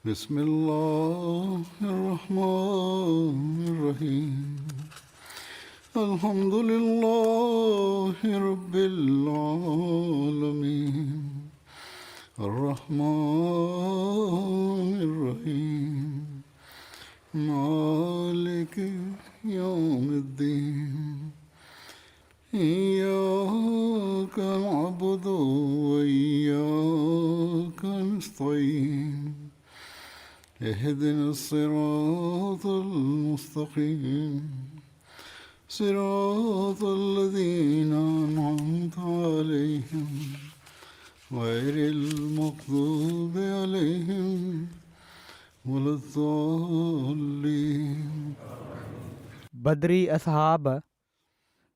بسم الله الرحمن الرحيم الحمد لله رب العالمين الرحمن الرحيم مالك يوم الدين إياك نعبد وإياك نستعين اهدنا الصراط المستقيم صراط الذين أنعمت عليهم غير المغضوب عليهم ولا الضالين. बदरी असहाब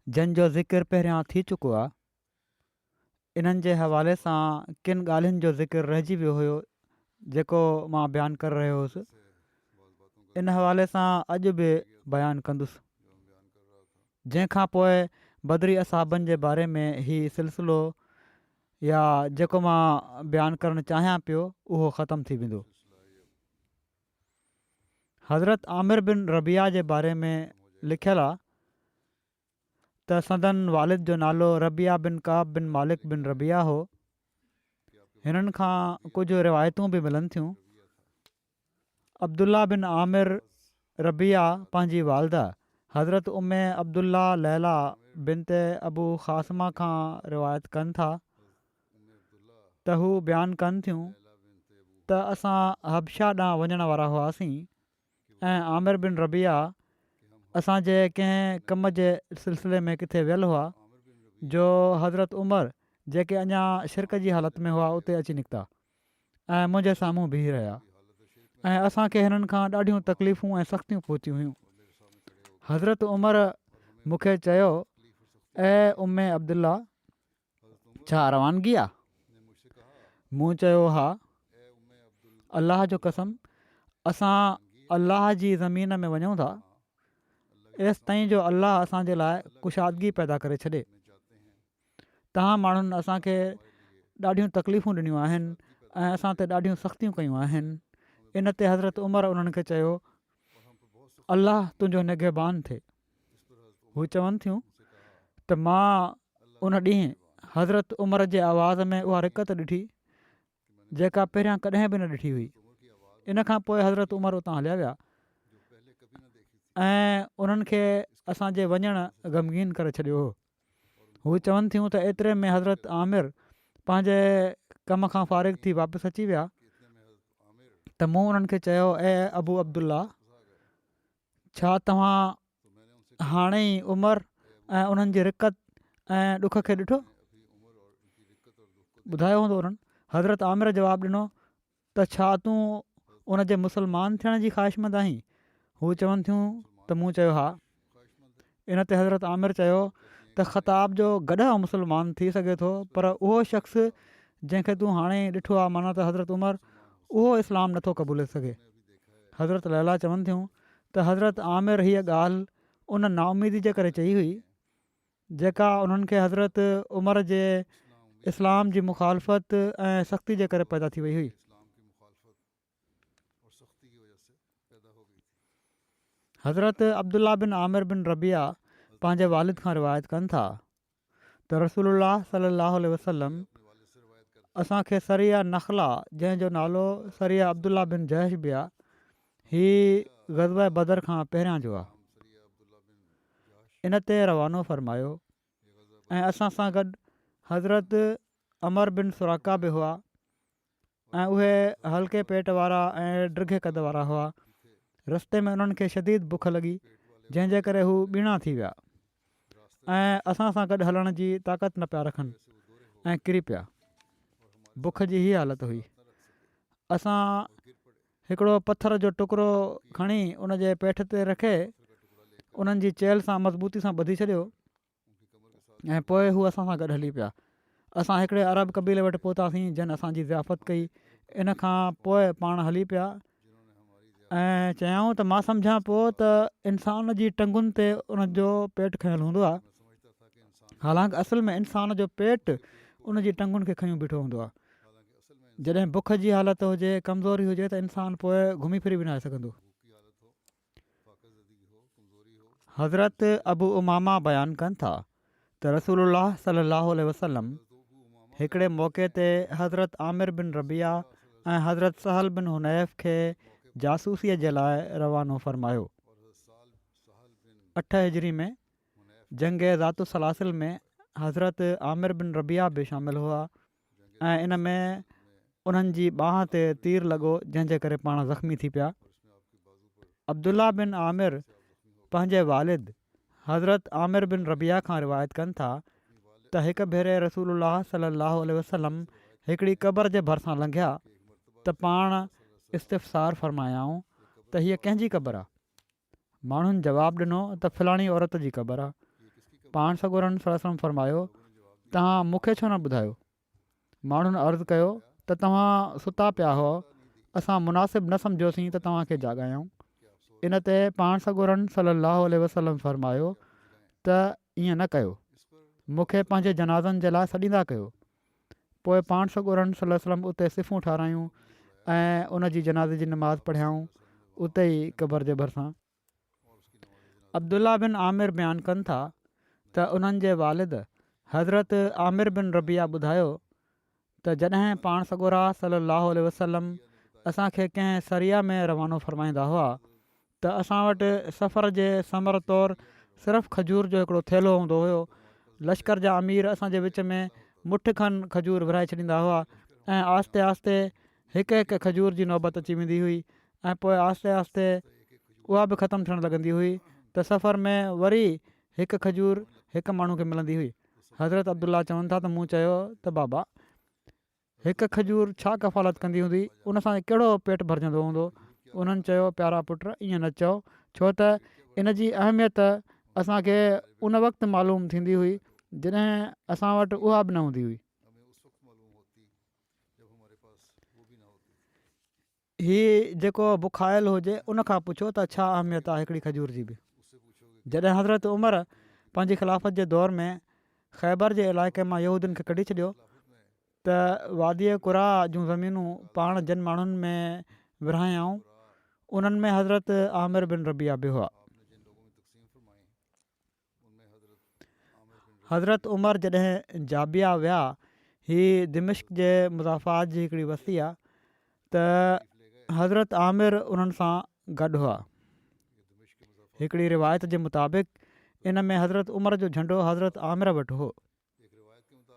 जंहिंजो ज़िक्र पहिरियां थी चुको आहे, इन्हनि जे हवाले सां किन ॻाल्हियुनि जो ज़िक्र रहिजी वियो हुयो जेको मां बयानु करे रहियो हुउसि। इन हवाले सां अॼु बि बयानु कंदुसि। जंहिंखां पोइ बदरी असहाबनि जे बारे में हीउ सिलसिलो या जेको मां बयानु करणु चाहियां पियो उहो ख़तमु थी वेंदो। हज़रत आमिर बिन रबिया जे बारे में लिखियलु आहे त संदन वालिद जो नालो रबिया बिन काब बिन मालिक बिन रबिया हो। हिननि खां कुझु रिवायतूं बि मिलनि थियूं। अब्दुल्ला बिन आमिर रबिया पंहिंजी वालदा हज़रत उम्मे अब्दुल्ला लैला बिनते अबू ख़ासमा खां रिवायत कनि था त हू बयानु कनि थियूं त असां हबशा ॾांहुं वञण वारा हुआसीं ऐं आमिर बिन रबिया असांजे कंहिं कम जे सिलसिले में किथे वियल हुआ जो हज़रत उमर जेके अञा शिरक जी हालति में हुआ उते अची निकिता ऐं मुंहिंजे साम्हूं बीह रहिया ऐं असांखे हिननि खां ॾाढियूं तकलीफ़ूं ऐं सख़्तियूं पहुतियूं हुयूं। हज़रत उमर मूंखे चयो, ऐं उम्मे अब्दुल्ला, छा रवानगी आहे? मूं चयो, हा। अलाह जो कसम, असां अलाह जी ज़मीन में वञूं था एसि ताईं जो अलाह असांजे लाइ कुशादगी पैदा करे छॾे। तव्हां माण्हुनि असांखे ॾाढियूं तकलीफ़ूं ॾिनियूं आहिनि ऐं असां ते ॾाढियूं सख़्तियूं कयूं आहिनि। इन ते हज़रत उमर उन्हनि खे चयो, अलाह तुंहिंजो निगहबान थिए। हू चवनि थियूं त मां उन ॾींहुं हज़रत उमर जे आवाज़ में उहा रिकत ॾिठी जेका पहिरियां कॾहिं बि न ॾिठी हुई। इन खां पोइ हज़रत उमर उतां हलिया विया ऐं उन्हनि खे असांजे वञणु ग़मगीन करे छॾियो हो। हू चवनि थियूं त एतिरे में हज़रत आमिर पंहिंजे कम खां फ़ारिग़ थी वापसि अची विया त मूं उन्हनि खे चयो, ऐं अबू अब्दुल्ला, छा तव्हां हाणे ई उमर ऐं उन्हनि जी रिकत ऐं ॾुख खे ॾिठो? ॿुधायो हूंदो उन्हनि। हज़रत आमिर जवाबु ॾिनो त छा तूं उनजे मुस्लमान थियण जी ख़्वाहिशमंद आहीं? हू चवनि थियूं त मूं चयो, हा। इन ते हज़रत आमिर चयो त ख़ताब जो गॾु मुस्लमान थी सघे थो, पर उहो शख़्स जंहिंखे तूं हाणे ॾिठो आहे, माना त हज़रत उमर, उहो इस्लाम नथो क़बूले सघे। हज़रत लैला चवनि थियूं त हज़रत आमिर हीअ ॻाल्हि उन नाउमीदी जे करे चई हुई जेका उन्हनि खे हज़रत उमर जे इस्लाम जी मुखालफ़त ऐं सख़्ती जे करे पैदा थी वई हुई। हज़रत अब्दुल्ला बिन आमिर बिन रबिया पंहिंजे वालिद खां रिवायत कनि था त रसूलुल्लाह सल्लल्लाहु अलैहि वसल्लम असांखे सरिया नख़ला, जंहिंजो नालो सरिया अब्दुल्ला बिन जहश बि आहे, हीउ ग़ज़वा बदर खां पहिरियां जो आहे, इन ते रवानो फ़रमायो ऐं असां सां गॾु हज़रत अमर बिन सुराका बि हुआ ऐं उहे हल्के पेट वारा ऐं ड्रिघे कद वारा हुआ। रस्ते में उन्हनि खे शदीद बुख लॻी जंहिंजे करे हू ॿीणा थी विया ऐं असां सां गॾु हलण जी ताक़त न पिया रखनि ऐं किरी पिया। बुख जी हीअ हालति हुई। असां हिकिड़ो पथर जो टुकड़ो खणी उन जे पेठ ते रखे उन्हनि जी चेल सां मज़बूती सां ॿधी छॾियो ऐं पोइ हू असां सां गॾु हली पिया। असां हिकिड़े अरब कबीले वटि पहुतासीं जिन असांजी ज़ियाफ़त कई। इन खां पोइ पाण हली पिया ऐं चयऊं त मां सम्झां पियो त इंसान जी टंगुनि ते उनजो पेट खंयलु हूंदो आहे, हालांकि असल में इंसान जो पेट उन जी टंगुनि खे खयूं बीठो हूंदो आहे। जॾहिं बुख जी हालत हुजे, कमज़ोरी हुजे त इंसानु पोइ घुमी फिरी बि न आहे सघंदो। हज़रत अबू उमामा बयानु कनि था त रसूलुल्लाह सल्लल्लाहु अलैहि वसल्लम हिकिड़े मौक़े ते हज़रत आमिर बिन रबिया ऐं हज़रत सहल बिन हुनैफ़ खे जासूसीअ जे लाइ रवानो फ़रमायो। 8 हिजरी में जंग ज़ातु सलासिल में हज़रत आमिर बिन रबिया बि शामिलु हुआ ऐं इन में उन्हनि जी ॿांह ते तीर लॻो, जंहिंजे करे पाण ज़ख़्मी थी पिया। अब्दुल्ला बिन आमिर पंहिंजे वालिद हज़रत आमिर बिन रबिया खां रिवायत कनि था त हिकु भेरे रसूलुल्लाह सल्लल्लाहु अलैहि वसल्लम हिकिड़ी क़बर जे भरिसां लंघिया त पाण इस्तिफ़सार फ़रमायाऊं त हीअ कंहिंजी क़बर आहे? माण्हुनि जवाबु ॾिनो त फलाणी औरत जी क़बर आहे। पाण सॻोरन सलम फ़रमायो, तव्हां मूंखे छो न ॿुधायो? माण्हुनि अर्ज़ु कयो त तव्हां सुता पिया हुओ, असां मुनासिबु न सम्झोसीं त तव्हांखे जाॻायूं। इन ते पाण सॻोरन सल्लल्लाहु अलैहि वसल्लम फ़रमायो त ईअं न कयो, मूंखे पंहिंजे जनाज़नि जे लाइ सॾींदा कयो। पोइ पाण सॻोरन सल्लल्लाहु अलैहि वसल्लम उते सिफ़ूं ठारायूं ऐं उन जी जनाज़े जी नमाज़ पढ़ियाऊं उते ई क़बर जे भरिसां। अब्दुल्ला बिन आमिर बयानु कनि था त उन्हनि जे वालिद हज़रत आमिर बिन रबिया ॿुधायो त जॾहिं पाण सॻोरा सल्लल्लाहु अलैहि वसल्लम असांखे कंहिं सरिया में रवानो फ़रमाईंदा हुआ त असां वटि सफ़र जे समर तौरु सिर्फ़ु खजूर जो हिकिड़ो थैलो हूंदो हुयो। लश्कर जा अमीर असांजे विच में मुठ खनि खजूर विराए छॾींदा हुआ ऐं आहिस्ते आहिस्ते हिकु हिकु खजूर जी नौबत अची वेंदी हुई ऐं पोइ आहिस्ते आहिस्ते उहा बि ख़तमु थियणु लॻंदी हुई त सफ़र में वरी हिकु खजूर हिकु माण्हू खे मिलंदी हुई। हज़रत अब्दुल्ला चवनि था त मूं चयो त बाबा, हिकु खजूर छा कफ़ालत कंदी हूंदी, उन सां कहिड़ो पेट भरिजंदो हूंदो? उन्हनि चयो, प्यारा पुट ईअं न चओ, छो त इन जी अहमियत असांखे उन वक़्तु मालूम थींदी हुई जॾहिं असां वटि उहा बि न हूंदी हुई। हीअ जेको बुखायल हुजे उनखां पुछो त छा अहमियत आहे हिकिड़ी खजूर जी बि। जॾहिं हज़रत उमर पंहिंजी ख़िलाफ़त जे दौर में ख़ैबर जे इलाइक़े मां यहूदियुनि खे कढी छॾियो त वादीअ कुरा जूं ज़मीनूं पाण जिन माण्हुनि में विरहायाऊं उन्हनि में हज़रत आमिर बिन रबिया बि हुआ। हज़रत उमर जॾहिं जाबिया विया, हीअ दिमिश्क जे मुज़ाफ़ात जी हिकिड़ी वसी आहे, त हज़रत आमिर उन्हनि सां गॾु हुआ। हिकिड़ी रिवायत जे मुताबिक़ इन में हज़रत उमर जो झंडो हज़रत आमिर वटि हो।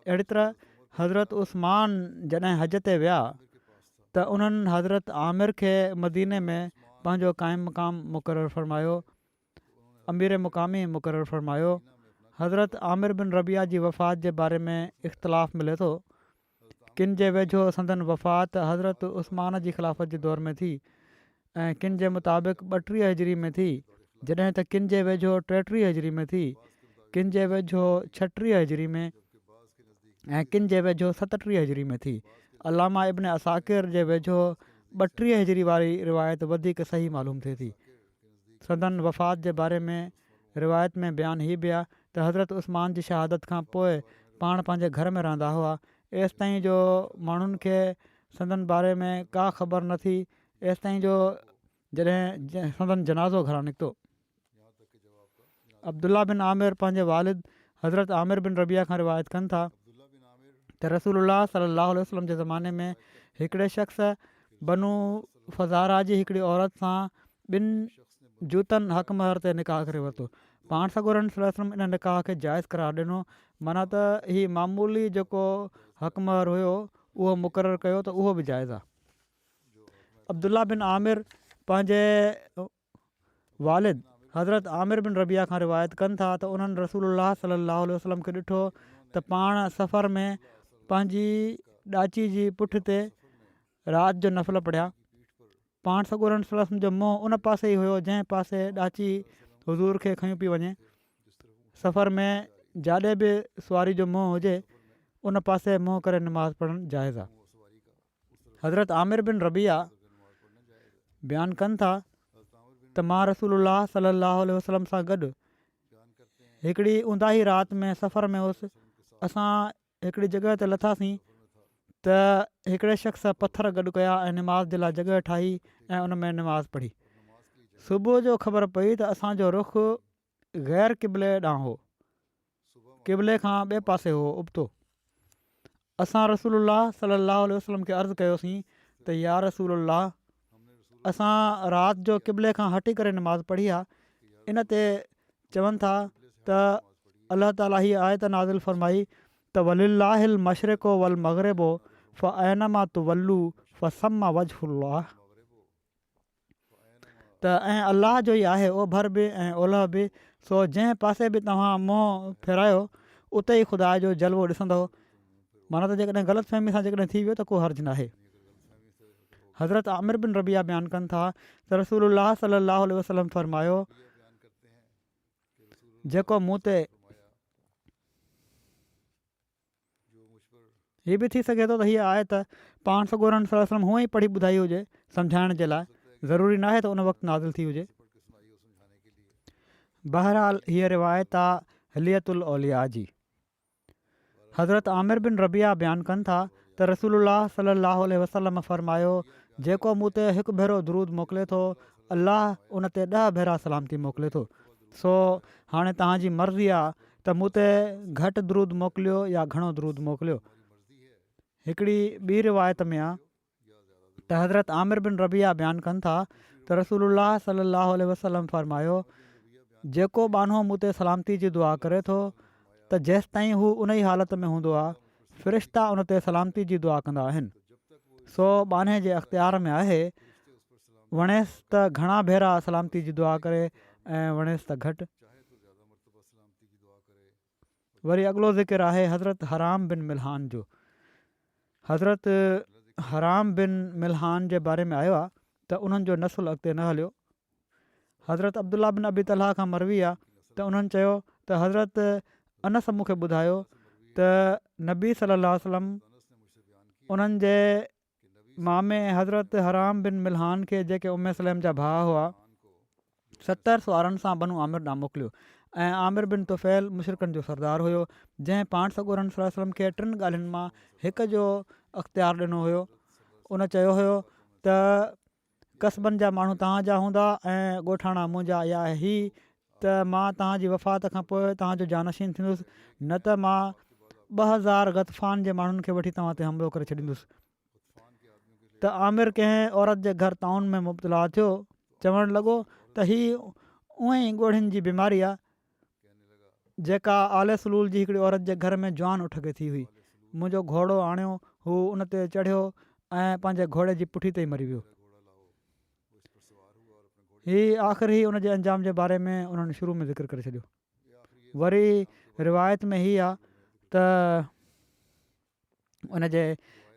अहिड़ी तरह हज़रत उस्मान जॾहिं हज ते विया त उन्हनि हज़रत आमिर खे मदीने में पंहिंजो क़ाइमु मक़ाम मुक़ररु फ़रमायो, अमीर मुक़ामी मुक़ररु फ़रमायो। हज़रत आमिर बिन रबिया जी वफ़ात जे बारे में इख़्तिलाफ़ु मिले थो। किन जे वेझो संदन वफ़ात हज़रत उस्मान जी ख़िलाफ़त जे दौर में थी ऐं किन जे मुताबिक़ 32 हिजरी में थी, जॾहिं त किन जे वेझो 33 हिजरी में थी, किन जे वेझो 36 हिजरी में ऐं किन जे वेझो 37 हिजरी में थी। अलामा इब्न असाकिर जे वेझो 32 हिजरी वारी रिवायत वधीक सही मालूम थिए थी। संदन वफ़ात जे बारे में रिवायत में बयानु हीअ बि आहे त हज़रत उस्मान जी शहादत खां पोइ पाण पंहिंजे घर में रहंदा हुआ। एसि ताईं जो माण्हुनि खे संदन बारे में का ख़बर न थी, एसि ताईं जो जॾहिं संदन जनाज़ो घरां निकितो। अब्दुल्ला बिन आमिर पंहिंजे वालिद हज़रत आमिर बिन रबिया खां रिवायत कनि था त रसूलुल्लाह सल्लल्लाहु अलैहि वसल्लम जे ज़माने में हिकिड़े शख़्स बनू फ़ज़ारा जी हिकिड़ी औरत सां 2 जूतनि हक़ महर ते निकाह करे वरितो। पाण सॻोरन सल्लल्लाहु अलैहि वसल्लम इन निकाह खे जाइज़ करार ॾिनो, माना त हीअ मामूली जेको हक़ महर हुयो उहो मुक़ररु कयो त उहो बि जाइज़ आहे। अब्दुल्ला बिन आमिर पंहिंजे वालिद हज़रत आमिर बिन रबिया खां रिवायत कनि था त उन्हनि रसूलुल्लाह सल्लल्लाहु अलैहि वसल्लम खे ॾिठो त पाण सफ़र में पंहिंजी ॾाची जी पुठ ते राति जो नफ़ल पढ़िया। पाण सॻोरन सल्लल्लाहु अलैहि वसल्लम जो मुंहुं उन पासे ई हुयो जंहिं पासे ॾाची हुज़ूर खे खयूं पई वञे। सफ़र में जाॾे बि सुवारी जो मुंहुं हुजे उन पासे मुंहुं करे नमाज़ पढ़णु जाइज़ आहे। हज़रत आमिर बिन रबिया बयानु कनि था त मां रसूलुल्लाह सल्लल्लाहु अलैहि वसल्लम सां गॾु हिकिड़ी ऊंदाही राति में सफ़र में हुउसि। असां हिकिड़ी जॻह ते लथासीं त हिकिड़े शख़्स पथर गॾु कया ऐं निमाज़ जे लाइ जॻह ठाही ऐं उन में निमाज़ पढ़ी। सुबुह जो ख़बर पई त असांजो रुख़ ग़ैर क़िबले ॾांहुं हो, क़िबले खां ॿिए पासे हो, उबतो। असां रसूलुल्लाह सल्लल्लाहु अलैहि वसल्लम खे अर्ज़ु कयोसीं त या रसूलुल्लाह, असां राति जो क़िबले खां हटी करे निमाज़ पढ़ी आहे। इन ते चवनि था त अलाह ताला हीअ आयत नाज़िल फरमाई त वलिल्लाहिल मशरिक़ो वल मग़रिबो फ़अैनमा तुवल्लू फ़सम्मा वजहुल्लाह, त ऐं अलाह जो ई आहे ओभर बि ऐं ओलह बि, सो जंहिं पासे बि तव्हां मुंहुं फेरायो उते ई ख़ुदा जो जलवो ॾिसंदव। माना त जेकॾहिं ग़लतफ़हमी सां जेकॾहिं थी वियो त को हर्ज़ु नाहे। हज़रत आमिर बिन रबिया बयानु कनि था त रसूलुल्लाह सल्लल्लाहु अलैहि वसल्लम फरमायो, जेको मूं ते, हीअ बि थी सघे थो त हीअ आयत पाण सॻोरन सल्लल्लाहु अलैहि वसल्लम हूअं ई पढ़ी ॿुधाई हुजे सम्झाइण जे लाइ, ज़रूरी नाहे त उन वक़्तु नाज़िल थी हुजे। बहरहाल हीअ रिवायत आहे हलियतुल औलिया जी। हज़रत आमिर बिन रबिया बयानु कनि था त रसूलुल्लाह सल्लल्लाहु अलैहि वसल्लम फरमायो, जेको मूं ते हिकु भेरो दुरूद मोकिले थो, अलाह उन ते 10 भेरा सलामती मोकिले थो। सो हाणे तव्हांजी मर्ज़ी आहे त मूं ते घटि दुरूद मोकिलियो या घणो दुरूद मोकिलियो। हिकिड़ी ॿी रिवायत में आहे त हज़रत आमिर बिन रबिया बयानु कनि था त रसूलुल्लाह सल्लल्लाहु अलैहि वसल्लम फरमायो, जेको बानो मूं ते सलामती जी दुआ करे थो त जेसि ताईं हू उन ई हालत में हूंदो आहे, फ़रिश्ता उन ते सलामती जी दुआ कंदा आहिनि। सो बाने जे अख़्तियार में आहे, वणेसि त घणा भेरा सलामती जी दुआ करे ऐं वणेसि त घटि। वरी अॻिलो ज़िक्र आहे हज़रत हराम बिन मिल्हान जो। हज़रत हराम बिन मिल्हान जे बारे में आयो आहे त उन्हनि जो नसुलु अॻिते न हलियो। हज़रत अब्दुल्ला बिन अबी तलहा खां मरवी आहे त उन्हनि चयो त हज़रत अनस मूंखे ॿुधायो त नबी सल्लल्लाहु अलैहि वसल्लम उन्हनि जे मामे हज़रत हराम बिन मिल्हान खे, जेके उम्मे सलेम जा भाउ हुआ, 70 सुवारनि सां बनु आमिर ॾांहुं मोकिलियो। ऐं आमिर बिन तुफ़ैल मुशरिकनि जो सरदार हुयो, जंहिं पाण सॻोरन सल्लल्लाहु अलैहि वसल्लम खे 3 ॻाल्हियुनि मां हिक जो अख़्तियार ॾिनो हुयो। उन चयो हुयो त कस्बनि जा माण्हू तव्हांजा हूंदा ऐं ॻोठाणा मुंहिंजा, या ही त मां तव्हांजी वफ़ात खां पोइ तव्हांजो जानशीन थींदुसि, न त मां 2000 गतफ़ान जे माण्हुनि खे वठी तव्हां ते हमिलो करे छॾींदुसि। त आमिर कंहिं औरत जे घर ताउन में मुब्तला थियो, चवणु लॻो त हीअ उहे ई ॻोढ़ियुनि जी बीमारी आहे जेका आले सलूल जी हिकिड़ी औरत जे घर में जवान उठ खे थी हुई। मुंहिंजो घोड़ो आणियो, हू उन ते चढ़ियो ऐं पंहिंजे घोड़े जी पुठी ते ई मरी वियो। हीअ आख़िरी उनजे अंजाम जे बारे में उन्हनि शुरू में ज़िक्र करे छॾियो। वरी रिवायत में हीअ आहे त उनजे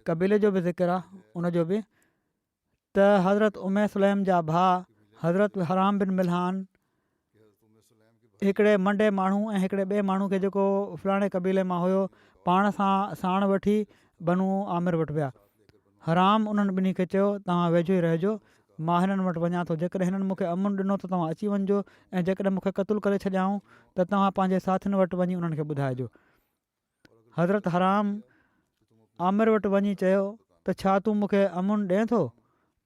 कबीले जो बि ज़िक्र आहे, उनजो बि त हज़रत उम्मे सुलैम जा भाउ हज़रत हराम बिन मिल्हान हिकिड़े मंडे माण्हू ऐं हिकिड़े ॿिए माण्हू खे, जेको फलाणे कबीले मां हुयो, पाण सां साण वठी बनू आमिर वटि विया। हराम उन्हनि ॿिन्ही खे चयो, तव्हां वेझो ई रहिजो, मां हिननि वटि वञा थो। जेकॾहिं हिननि मूंखे अमुन ॾिनो त तव्हां अची वञिजो, ऐं जेकॾहिं मूंखे क़तलु करे छॾियाऊं त तव्हां पंहिंजे साथियुनि वटि वञी उन्हनि खे ॿुधाइजो। हज़रत हराम आमिर वटि वञी चयो त छा तूं मूंखे अमुन ॾिए थो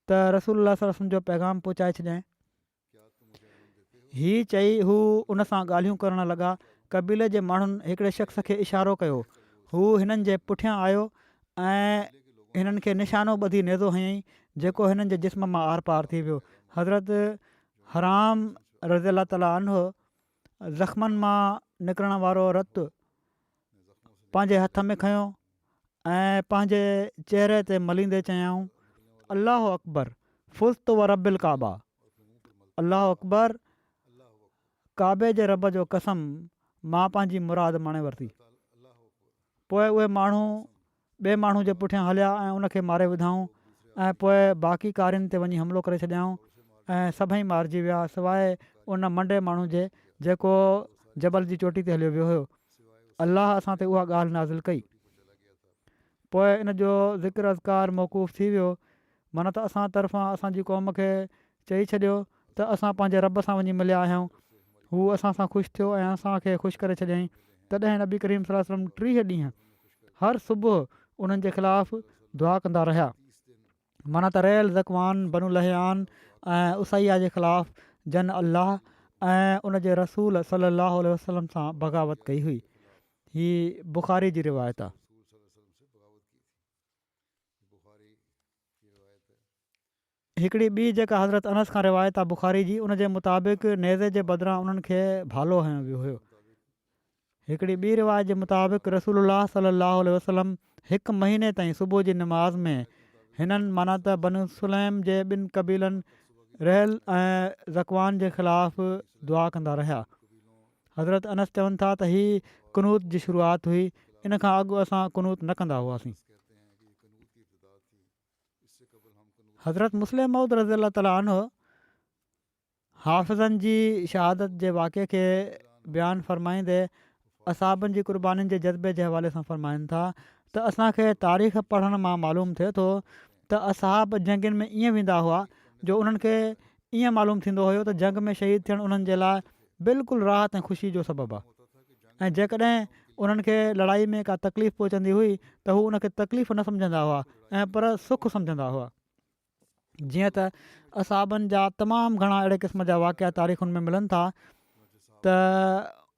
त रसूलुल्लाह सल्लल्लाहु अलैहि वसल्लम जो पैगाम पहुचाए छॾिजांइ। हीअ चई हू उन सां ॻाल्हियूं करणु लॻा। कबीले जे माण्हुनि हिकिड़े शख़्स खे इशारो कयो, हू हिननि जे पुठियां आयो ऐं हिननि खे निशानो ॿधी नेज़ो हयईं, जेको हिननि जे जिस्म मां आर पार थी वियो। हज़रत हराम रज़ियल्लाहु ताला अन्हु ज़ख़्मनि मां निकिरण वारो रतु पंहिंजे हथ में खयों ऐं पंहिंजे चहिरे ते मलींदे चयाऊं, अल्लाह अकबर, फ़ुज़्तु व रब्बिल काबा, अल्लाह अकबर, काबे जे रब जो कसम, मां पंहिंजी मुराद माणे वरिती। पोइ उहे माण्हू ॿिए माण्हू जे पुठियां हलिया ऐं उनखे मारे विधाऊं, ऐं पोइ बाक़ी कारियुनि ते वञी हमिलो करे छॾियाऊं ऐं सभई मारिजी विया, सवाइ उन मंडे माण्हू जे, जेको जबल जी चोटी ते हलियो वियो हुयो। अलाह असां ते उहा ॻाल्हि नाज़िल कई। पोइ इन जो ज़िक्र अज़कार मौक़ूफ़ थी वियो। माना त असां तरफ़ां असांजी क़ौम खे चई छॾियो त असां पंहिंजे रब सां वञी मिलिया आहियूं। हू असां सां ख़ुशि थियो ऐं असांखे ख़ुशि करे छॾियईं। तॾहिं नबी करीम सल्लल्लाहु अलैहि वसल्लम 30 ॾींहं हर सुबुह उन्हनि जे ख़िलाफ़ु दुआ कंदा रहिया। माना त रेल ज़कवान बनु लहयान ऐं उसैया जे ख़िलाफ़ु जन अलाह ऐं उन जे रसूल सलाहु वसलम सां बग़ावत कई हुई। हीअ बुख़ारी जी रिवायत आहे। हिकिड़ी ॿी जेका हज़रत अनस खां रिवायत आहे बुख़ारी जी, उन जे मुताबिक़ नेज़े जे बदिरां उन्हनि खे भालो हयो वियो हुयो। हिकिड़ी ॿी रिवायत जे मुताबिक़ रसूलुल्लाह सलाहु वसलम 1 महीने ताईं सुबुह जी नमाज़ में हिननि माना त बनु सुलैम जे ॿिनि कबीलनि रहल ऐं ज़कवान जे ख़िलाफ़ु दुआ कंदा रहिया। हज़रत अनस चवनि था त हीअ कुनूत जी शुरूआति हुई। इन खां अॻु असां कुनूत न कंदा हुआसीं। हज़रत मुस्लिम मऊद रज़ी अलाह ताला अन्हु हाफ़िज़नि जी शहादत जे वाक़े खे बयानु फ़रमाईंदे असाबनि जी क़ुर्बानीनि जे जज़्बे जे हवाले सां फ़रमाइनि था त असांखे तारीख़ पढ़ण मां मालूम थिए थो त असाब जंगनि में ईअं वेंदा हुआ जो उन्हनि खे ईअं मालूम थींदो हुयो त जंग में शहीद थियणु उन्हनि जे लाइ बिल्कुलु राहत ऐं ख़ुशी जो सबबु आहे। ऐं जेकॾहिं उन्हनि खे लड़ाई में का तकलीफ़ पहुचंदी हुई त हू उनखे तकलीफ़ न सम्झंदा हुआ ऐं पर सुखु सम्झंदा हुआ। जीअं त असाबनि जा तमामु घणा अहिड़े क़िस्म जा वाक़िया तारीख़ुनि में मिलनि था त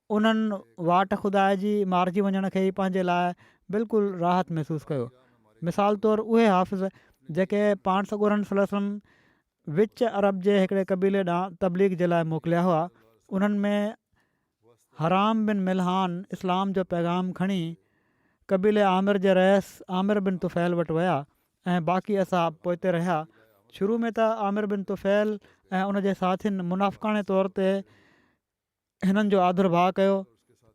उन्हनि वाट खुदा जी मारिजी वञण खे ई पंहिंजे लाइ बिल्कुलु राहत महसूसु कयो। मिसाल तौरु उहे हाफ़िज़ जेके पाण सॻोरन सलम विच अरब जे हिकिड़े क़बीले ॾांहुं तबलीग जे लाइ मोकिलिया हुआ, उन्हनि में हराम बिन मिल्हान इस्लाम जो पैगाम खणी कबीले आमिर जे रइस आमिर बिन तुफ़ैल वटि विया ऐं बाक़ी असाब पोइते रहिया। शुरू में त आमिर बिन तुफ़ैल ऐं उन जे साथियुनि मुनाफ़िक़ाने तौर ते हिननि जो आदर भाव कयो,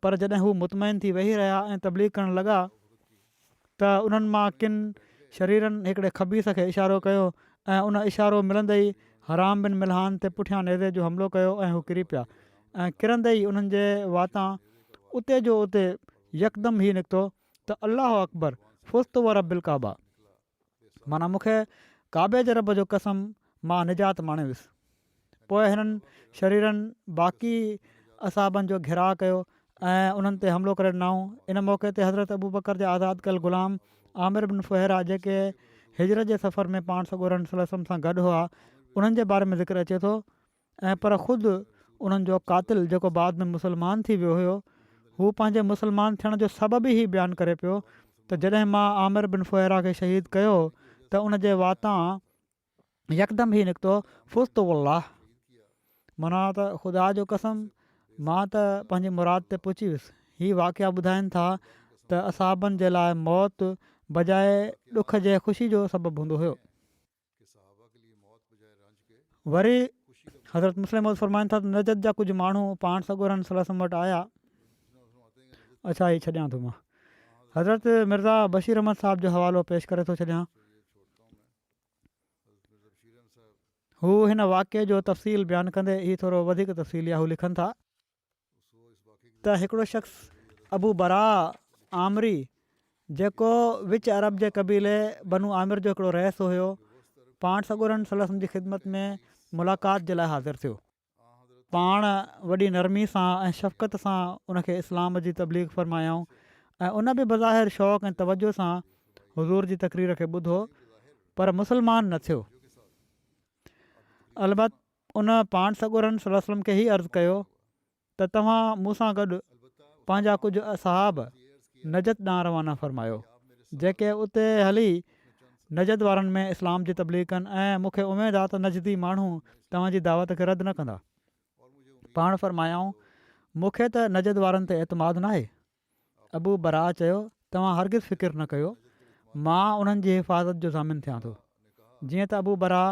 पर जॾहिं हू मुतमइन थी वेही रहिया ऐं तबलीग करणु लॻा त उन्हनि मां किन शरीरनि हिकिड़े ख़बीस खे इशारो कयो ऐं उन इशारो मिलंदे ई हराम बिन मिल्हान ते पुठियां नेज़े जो हमिलो कयो ऐं हू किरी पिया ऐं किरंदे ई उन्हनि जे वातां उते जो उते यकदमि ई निकितो त अलाह अकबर फ़ुस्त व रबिल काबा, माना मूंखे काबे जे रब जो कसम मां निजात माणे वियुसि। पोइ हिननि शरीरनि बाक़ी असाबनि जो घिराउ कयो ऐं उन्हनि ते हमिलो करे ॾिनऊं। इन मौक़े ते हज़रत अबू बकर जा आज़ादु कयल ग़ुलाम आमिर बिन फ़ुहैरा जेके हिजरत जे सफ़र में पाण सॻोरन सलम सां गॾु हुआ, उन्हनि जे बारे में ज़िक्र अचे थो ऐं पर ख़ुदि उन्हनि जो कातिल जेको बाद में मुसलमान थी वियो हुयो, हू पंहिंजे मुसलमान थियण जो सबबु ई बयानु करे पियो त जॾहिं मां आमिर बिन फ़ुहैरा खे शहीद कयो त उन जे वातां यकदमि ई निकितो फ़ुस्त वल्लाह, माना त ख़ुदा जो कसम मां त पंहिंजी मुराद ते पहुची वियुसि। हीअ वाक़िया ॿुधाइनि था त असाबनि जे लाइ मौत बजाए ॾुख जे ख़ुशी जो सबबु हूंदो हुयो। वरी हज़रत मुस्लिम फ़रमाइनि था त नजद जा कुझु माण्हू पाण सॻोरन सलम वटि आया। अच्छा हीअ छॾियां थो मां, हज़रत मिर्ज़ा बशीर अहमद साहिब जो हवालो पेश करे थो छॾियां। हू हिन वाक़े जो तफ़सील बयानु कंदे हीअ थोरो वधीक तफ़सील आहे। हू लिखनि था त हिकिड़ो शख़्स अबू बरा आमरी जेको विच अरब जे क़बीले बनु आमिर जो हिकिड़ो रइस हुयो, पाण सॻोरन सलम जी ख़िदमत में मुलाक़ात जे लाइ हाज़िर थियो। पाण वॾी नरमी सां ऐं शफ़क़त सां उनखे इस्लाम जी तबलीग फ़रमायाऊं ऐं उन बि बज़ाहिर शौक़ु ऐं तवजो सां हुज़ूर जी तक़रीर खे ॿुधो, पर मुसलमान न थियो। अलबत उन पाण सॻोरन सलम खे ई अर्ज़ु कयो त तव्हां मूं सां गॾु पंहिंजा कुझु असहाब नजद ॾांहुं रवाना फ़रमायो जेके उते हली नजद वारनि में इस्लाम जी तबलीग कनि ऐं मूंखे उमेदु आहे त नजदी माण्हू तव्हांजी दावत खे रद्द न कंदा। पाण फ़रमायाऊं मूंखे त नजद वारनि ते एतमाद न आहे। अबू बरा चयो तव्हां हरगिज़ फ़िकिर न कयो, मां उन्हनि जी हिफ़ाज़त जो ज़ामिन थियां थो। जीअं त अबू बरा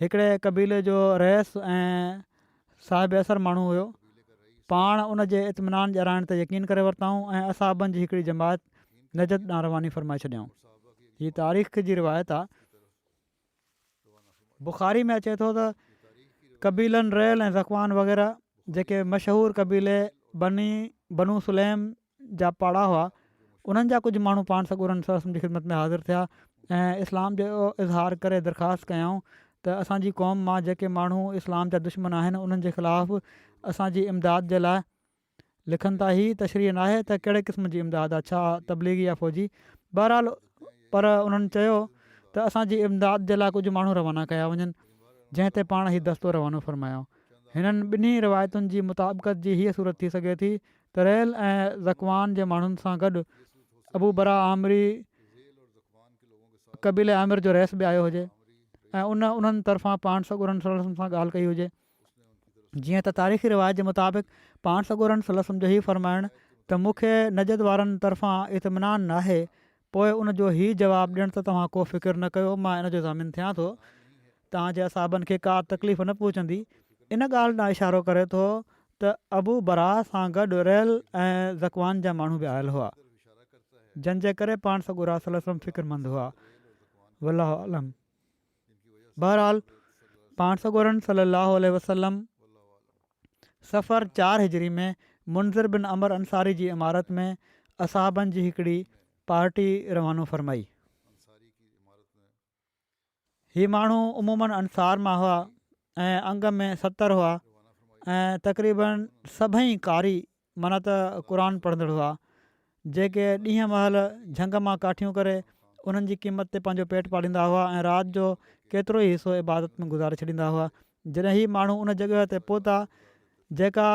हिकिड़े क़बीले जो रइस ऐं साहिब असर माण्हू हुयो, पाण उन जे इत्मिनान ॼाणाइण ते यकीन करे वरिताऊं ऐं असाबनि जी हिकिड़ी जमात नजद ॾांहुं रवानी फ़रमाए छॾियऊं। हीअ तारीख़ जी रिवायत आहे। बुख़ारी में अचे थो त कबीलनि रेल ऐं ज़कवान वग़ैरह जेके मशहूरु कबीले बनु सुलैम जा पाड़ा हुआ, उन्हनि जा कुझु माण्हू पाण सॻोरन सलम जी ख़िदमत में हाज़िर थिया ऐं इस्लाम जो इज़हार करे दरख़्वास्त कयऊं त असांजी क़ौम मां जेके माण्हू इस्लाम जा दुश्मन आहिनि उन्हनि जे ख़िलाफ़ु असांजी इमदाद जे लाइ लिखनि था। ही तशरीह न आहे त कहिड़े क़िस्म जी इमदाद आहे, छा तबलीगी या फ़ौजी, बहरहाल पर उन्हनि चयो त असांजी इमदाद जे लाइ कुझु माण्हू रवाना कया वञनि, जंहिं ते पाण ई दस्तो रवानो फ़रमायो। हिननि ॿिन्ही रिवायतुनि जी मुताबिक़त जी हीअ सूरत थी सघे थी त रेल ऐं ज़कवान जे माण्हुनि सां गॾु अबू बरा आमिरी क़बीले आमिर जो रहिस बि आयो हुजे ऐं उन्हनि तरफ़ां पाण सॻोरनि सलम सां ॻाल्हि कई हुजे। जीअं त तारीख़ी रिवायत जे मुताबिक़ पाण सॻोरनि सलम जो हीउ फ़रमाइणु त मूंखे नजद वारनि तरफ़ां इत्मिनान नाहे, पोइ उनजो हीउ जवाबु ॾियणु त तव्हां को फ़िकिर न कयो, मां इन जो ज़ामिन थियां थो तव्हांजे असाबनि खे का तकलीफ़ न पहुचंदी। इन ॻाल्हि ॾांहुं इशारो करे थो त अबू बरा सां गॾु रेल ऐं ज़कवान जा माण्हू बि आयल हुआ, जंहिंजे करे पाण सॻोरा सलम फ़िक्रमंद हुआ। वल्लाहु आलम। बहरहाल पाण सॻोरनि सल्लल्लाहु अलैहि वसल्लम सफ़र 4 हिजरी में मुंज़िर बिन अमर अंसारी जी इमारत में असाबनि जी हिकिड़ी पार्टी रवानो फ़रमाई। हीअ माण्हू उमूमन अंसार मां हुआ ऐं अंग में 70 हुआ ऐं तक़रीबन सभई कारी माना त क़ुर पढ़ंदड़ हुआ, जेके ॾींहं महिल झंग मां काठियूं करे उन्हनि जी क़ीमत ते पंहिंजो पेट पालींदा हुआ ऐं राति जो केतिरो ई हिसो इबादत में गुज़ारे छॾींदा हुआ। जॾहिं हीअ माण्हू उन जॻह ते पहुता जेका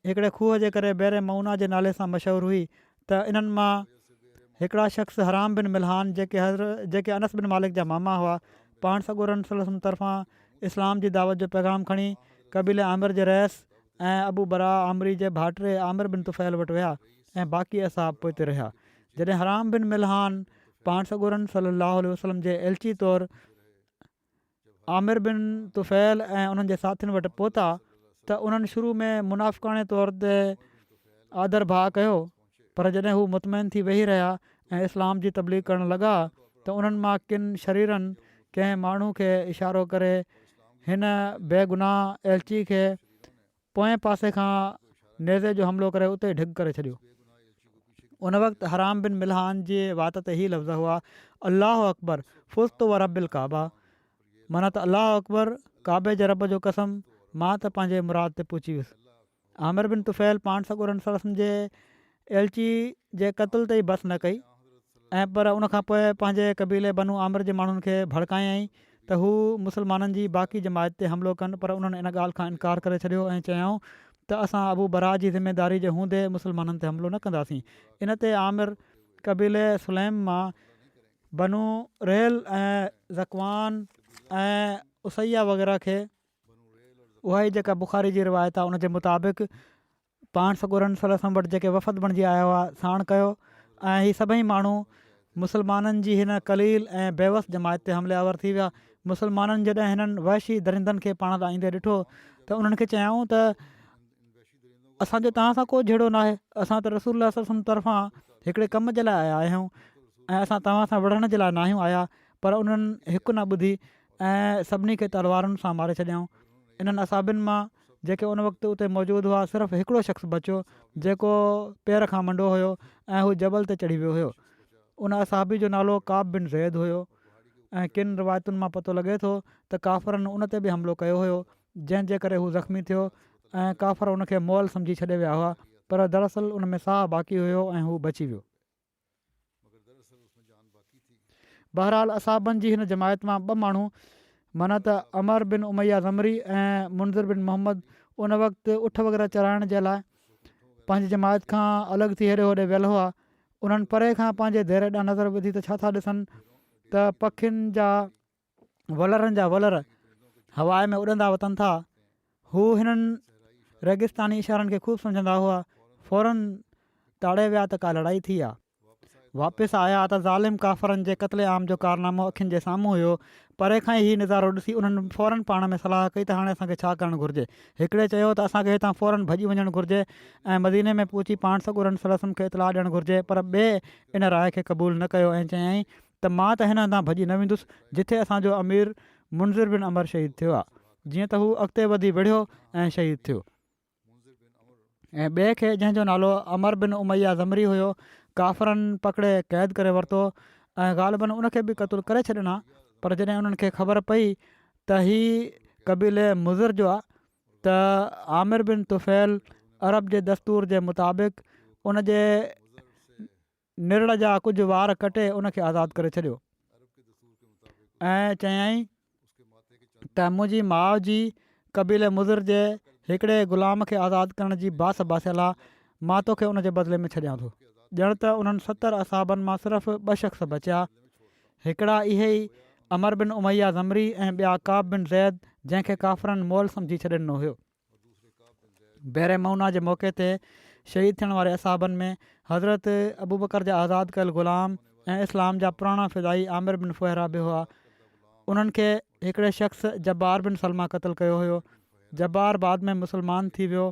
हिकिड़े खूह जे करे बेरे मऊना जे नाले सां मशहूरु हुई, त इन्हनि मां हिकिड़ा शख़्स हराम बिन मिल्हान जेके अनस बिन मालिक जा मामा हुआ, पाण सॻोरनि सलम तरफ़ां इस्लाम जी दावत जो पैगाम खणी क़बीले आमिर जे रहिस ऐं अबू बरा आमिरी जे भाइटे आमिर बिन तुफ़ैल वटि विया ऐं बाक़ी असाब पोइ हिते रहिया। जॾहिं हराम बिन मिल्हान पाण सॻोरनि सल्लल्लाहु अलैहि वसल्लम जे एलची तौरु आमिर बिन तुफ़ैल ऐं उन्हनि जे साथियुनि वटि पहुता त उन्हनि शुरू में मुनाफ़िक़ाणे तौर ते आदर भाउ कयो, पर जॾहिं हू मुतमइन थी वेही रहिया ऐं इस्लाम जी तबलीग करणु लॻा त उन्हनि मां किन शरीरनि कंहिं माण्हू खे इशारो करे हिन बेगुनाह एलची खे पोएं पासे खां नेज़े जो हमिलो करे उते ढिग करे छॾियो। उन वक़्तु हराम बिन मिल्हान जे वात ते ई लफ़्ज़ हुआ, अल्लाह अकबर फ़ुज़्तु व रबिल काबा, माना त अल्लाह अकबर, काबे जे रब जो कसम, मां त पंहिंजे मुराद ते पहुची वियुसि। आमिर बिन तुफ़ैल पाण सॻोरनि सलम जे एलची जे क़त्ल ते ई बस न कई ऐं पर उनखां पोइ पंहिंजे क़बीले बनू आमिर जे माण्हुनि खे भड़कायईं त हू मुसलमाननि जी बाक़ी जमायत ते हमिलो कनि, पर उन्हनि इन ॻाल्हि खां इनकार करे छॾियो ऐं चयऊं त असां अबू बरा जी ज़िमेदारी जे हूंदे मुसलमाननि ते हमिलो न कंदासीं। इन ते आमिर क़बीले सुलैम मां बनू रेल ऐं ज़कवान ऐं उसैया वग़ैरह खे, उहा ई जेका बुख़ारी जी रिवायत आहे उनजे मुताबिक़ पाण सॻोरनि सलम वटि जेके वफ़द बणिजी आया हुआ साण कयो ऐं हीअ सभई माण्हू मुसलमाननि जी हिन कलील ऐं बेवस जमायत ते हमले आवर थी विया। मुसलमाननि जॾहिं हिननि वहशी दरिंदनि खे पाण लाइ ईंदे ॾिठो त उन्हनि खे चयाऊं त असांजो तव्हां सां को जहिड़ो न आहे, असां त रसूल सलम तरफ़ां हिकिड़े कम जे लाइ आया आहियूं ऐं असां तव्हां सां विढ़ण जे लाइ न आहियूं आया, पर उन्हनि हिकु न ॿुधी ऐं सभिनी खे तलवारुनि सां मारे छॾियऊं। इन्हनि असाबिन मां जेके उन वक़्तु उते मौजूदु हुआ सिर्फ़ु हिकिड़ो शख़्स बचियो जेको पेर खां मंडो हुयो ऐं हू जबल ते चढ़ी वियो हुयो। उन असाबी जो नालो काब बिन ज़ैद हुयो ऐं किन रिवायतुनि मां पतो लॻे थो त काफ़रनि उन ते बि हमिलो कयो हुयो, जंहिंजे करे हू ज़ख़्मी थियो ऐं काफ़र उनखे मोल सम्झी छॾे विया हुआ, पर दरअसल उन में साह बाक़ी हुयो ऐं हू बची वियो। बहरहाल असाबनि जी हिन जमायत मां 2 माण्हू माना त अमर बिन उमैया ज़मरी ऐं मुंज़िर बिन मोहम्मद उन वक़्तु उठ वग़ैरह चराइण जे लाइ पंहिंजी जमायत खां अलॻि थी हेॾे होॾे वियल हुआ। उन्हनि परे खां पंहिंजे देर ॾांहुं नज़र विधी त छा था ॾिसनि त पखियुनि जा वलरनि जा वलर हवा में उॾंदा वतनि था। हू हिननि रेगिस्तानी इशारनि खे ख़ूब सम्झंदा हुआ। फ़ौरन ताड़े विया त का लड़ाई थी आहे। वापसि आया त ज़ालिम काफ़रनि जे क़त्ले आम जो कारनामो अखियुनि जे साम्हूं हुयो। परे खां ई नज़ारो ॾिसी उन्हनि फ़ौरन पाण में सलाह कई त हाणे असांखे छा करणु घुरिजे। हिकिड़े चयो त असांखे हितां फ़ौरन भॼी वञणु घुरिजे ऐं मदीने में पहुची पाण सॻोरनि सलम खे इतलाह ॾियणु घुरिजे, पर ॿिए इन राय खे क़बूल न कयो ऐं चयईं त मां त हिन हंधां भॼी न वेंदुसि जिथे असांजो अमीर मुंज़िर बिन अमर शहीद थियो आहे। जीअं त हू अॻिते वधी विढ़ियो ऐं शहीद थियो ऐं ॿिए खे जंहिंजो नालो अमर बिन उमैया ज़मरी हुयो काफ़रनि पकिड़े क़ैद करे वरितो ऐं ग़ालिबन उनखे बि क़तलु करे छॾिना। पर जॾहिं उन्हनि खे ख़बर पई त हीअ क़बीले मुज़िर जो आहे त आमिर बिन तुफ़ैल अरब जे दस्तूर जे मुताबिक़ उन जे निरड़ जा कुझु वार कटे उनखे आज़ादु करे छॾियो ऐं चयाईं त मुंहिंजी माउ जी क़बीले मुज़िर जे हिकिड़े ग़ुलाम खे आज़ादु करण जी बास बासियल आहे। मां तोखे उन जे बदिले में छॾियां थो। ॼण त उन्हनि 70 असाबनि मां सिर्फ़ु 2 शख़्स बचिया। हिकिड़ा इहे ई अमर बिन उमैया ज़मरी ऐं ॿिया काब बिन ज़ैद, जंहिंखे काफ़रनि मोल सम्झी छॾिनो हुयो। बैर मौना जे मौक़े ते शहीद थियण वारे असाबनि में हज़रत अबू बकर जा आज़ादु कयल ग़ुलाम ऐं इस्लाम जा पुराणा फ़िदाई आमिर बिन फ़ुहरा बि हुआ। उन्हनि खे हिकिड़े शख़्स जब्बार बिन सलमा क़तलु कयो हुयो। जब्बार बाद में मुस्लमान थी वियो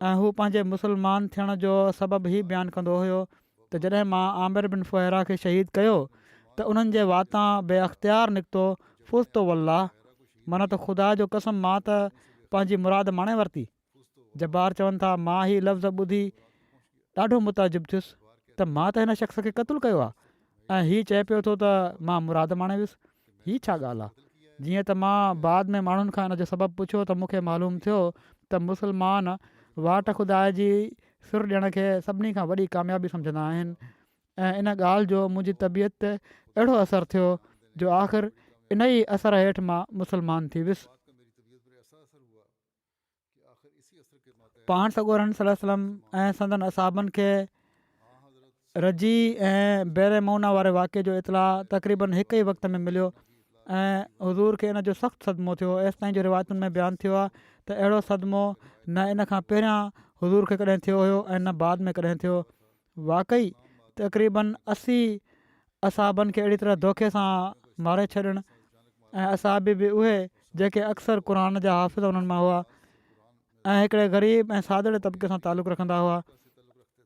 ऐं हू पंहिंजे मुस्लमान थियण जो सबबु ई बयानु कंदो हुयो त जॾहिं मां आमिर बिन फ़ुहरा खे शहीद कयो त उन्हनि जे वातां बेअख़्तियार निकितो फुस्तो वल्लाह, माना त ख़ुदा जो कसम मां त पंहिंजी मुराद माणे वरिती। जब्बार चवनि था मां ही लफ़्ज़ ॿुधी ॾाढो मुताजिब थियुसि त मां त हिन शख़्स खे क़तलु कयो आहे ऐं हीउ चए पियो थो त मां मुराद माणे वियुसि। हीअ छा ॻाल्हि आहे? जीअं त मां बाद में माण्हुनि खां हिन जो सबबु पुछियो त मूंखे मालूम थियो त मुस्लमान वाट खुदा जी सुर ॾियण खे सभिनी खां वॾी कामयाबी सम्झंदा आहिनि ऐं इन ॻाल्हि जो मुंहिंजी तबियत ते अहिड़ो असरु थियो जो आख़िर इन ई असर हेठि मां मुस्लमान थी वियुसि। पाण सॻोरन सल्लल्लाहु अलैहि वसल्लम ऐं संदन असाबनि खे रजी ऐं बैर मौना वारे वाक़े जो इतला तक़रीबन हिकु ई वक़्त में मिलियो ऐं हुज़ूर खे इन जो सख़्तु सदमो थियो। एसि ताईं जो रिवायतुनि में बयानु थियो आहे त अहिड़ो सदमो न इन खां पहिरियां हुज़ूर खे कॾहिं थियो हुयो ऐं न बाद में कॾहिं थियो। वाक़ई तक़रीबन 80 असाबनि खे अहिड़ी तरह धोखे सां मारे छॾणु ऐं असाबी बि उहे जेके अक्सर क़ुर जा हाफ़िज़ उन्हनि मां हुआ ऐं हिकिड़े ग़रीब ऐं सादड़े तबिके सां तालुक़ु रखंदा हुआ।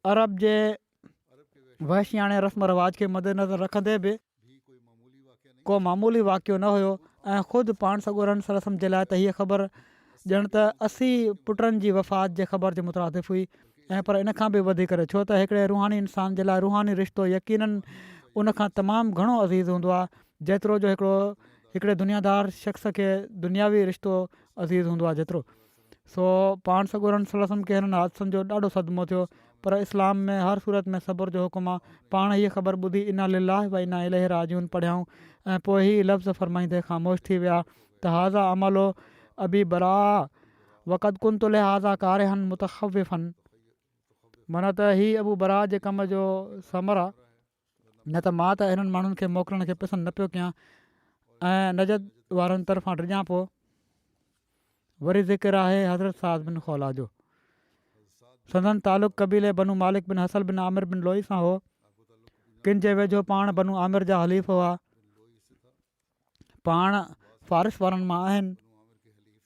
अरब जे वहशियाणे रस्म रवाज खे मद्देनज़र रखंदे बि को मामूली वाक़ियो न हुयो ऐं ख़ुदि पाण सॻोरन सल्लल्लाहु अलैहि वसल्लम जे लाइ त हीअ ख़बर ॼण त 80 पुटनि जी वफ़ात जे ख़बर जे मुतरादिफ़ हुई ऐं पर इन खां बि वधीक करे छो त हिकिड़े रूहानी इंसान जे लाइ रूहानी रिश्तो यकीनन उन खां तमामु घणो अज़ीज़ हूंदो आहे जेतिरो जो हिकिड़े दुनियादार शख़्स खे दुनियावी रिश्तो अज़ीज़ हूंदो आहे जेतिरो। सो पाण सॻोरन सल्लल्लाहु अलैहि वसल्लम खे हिननि हादसनि जो ॾाढो सदमो थियो पर इस्लाम में हर सूरत में सब्र जो हुकुम आहे। पाण हीअ ख़बर ॿुधी इना लिल्लाह व इना इलैहि राजिऊन पढ़ियाऊं ऐं पोइ ही लफ़्ज़ फरमाईंदे ख़ामोश थी विया त हाज़ा अमलो अबी बरा वक़द कुंतु लिहाज़ा कारिहन मुतख़व्विफ़न, माना त हीअ अबू बरा जे कम जो समर आहे। न त मां त हिननि माण्हुनि खे मोकिलण खे पसंदि न पियो कयां ऐं नजद वारनि तरफ़ां डिॼां पियो। वरी ज़िक्र आहे हज़रत साद बिन खौला जो। संदन तालुक़ कबीले बनु मालिक बिन हसल बिन आमिर बिन लोई सां हो। किन जे वेझो पाण बनु आमिर जा हलीफ़ हुआ। पाण फ़ारिस वारनि मां आहिनि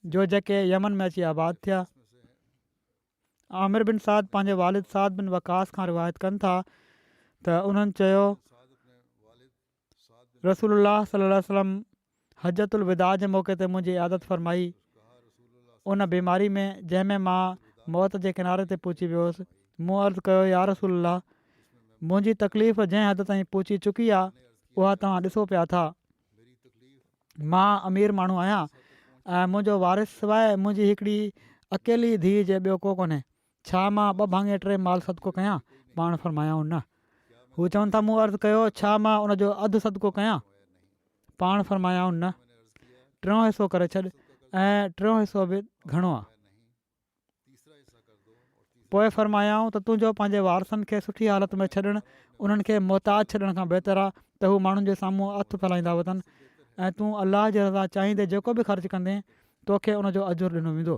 जो जेके यमन में अची आबाद थिया। आमिर बिन साद पंहिंजे वालिद साद बिन वकास खां रिवायत कनि था त उन्हनि चयो रसूलुल्लाह सल्लल्लाहु अलैहि वसल्लम हजतुल विदा जे मौक़े ते मुंहिंजी इयादत फ़रमाई उन बीमारी में जंहिंमें मां मौत जे किनारे ते पहुची वियो हुउसि। मूं अर्ज़ु कयो या रसूलुल्लाह, मुंहिंजी तकलीफ़ जंहिं हद ताईं पहुची चुकी आहे उहा तव्हां ॾिसो पिया था। मां अमीर माण्हू आहियां ऐं मुंहिंजो वारिस सवाइ मुंहिंजी हिकिड़ी अकेली धीउ जे ॿियो को कोन्हे। छा मां 2 भाङे 3 माल सदको कयां? पाण फ़रमायाऊं न। हू चवनि था मूं अर्ज़ु कयो छा मां उनजो अधु सदको कयां? पाण फ़रमायाऊं न, 3 हिसो करे छॾ ऐं 3 हिसो बि घणो आहे। पोइ फ़रमायाऊं त तुंहिंजो पंहिंजे वारसनि खे सुठी हालत में छॾणु उन्हनि खे मोहताज छॾण खां बहितर आहे त हू माण्हुनि जे साम्हूं हथु फैलाईंदा वञनि ऐं तूं अलाह जी रज़ा चाहींदे जेको बि ख़र्चु कंदे तोखे उनजो अजुरु ॾिनो वेंदो।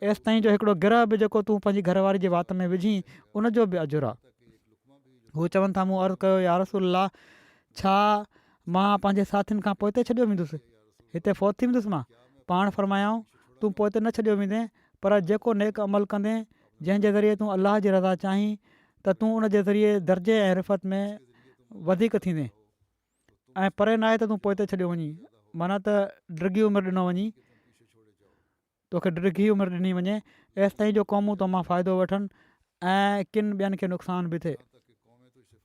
एसि ताईं जो हिकिड़ो गिरह बि जेको तूं पंहिंजी घरवारी जे वात में विझी उनजो बि अजुरु आहे। हू चवनि था मूं अर्ज़ु कयो या रसूलल्लाह, छा मां पंहिंजे साथियुनि खां पोइते छॾियो वेंदुसि? हिते फ़ौत थी वेंदुसि मां? पाण फ़रमायाऊं तूं पोइते न छॾियो वेंदे पर जेको नेक अमल कंदे जंहिंजे ज़रिए तूं अलाह जी रज़ा चाहीं त तूं उन जे ज़रिए दर्जे ऐं रिफ़त में वधीक थींदे ऐं परे न आहे त तूं पोइते छॾियो वञी, माना त डिघी उमिरि ॾिनो वञी, तोखे डिघी उमिरि ॾिनी वञे एसि ताईं जो क़ौमूं तो मां फ़ाइदो वठनि ऐं किन ॿियनि खे नुक़सान बि थिए।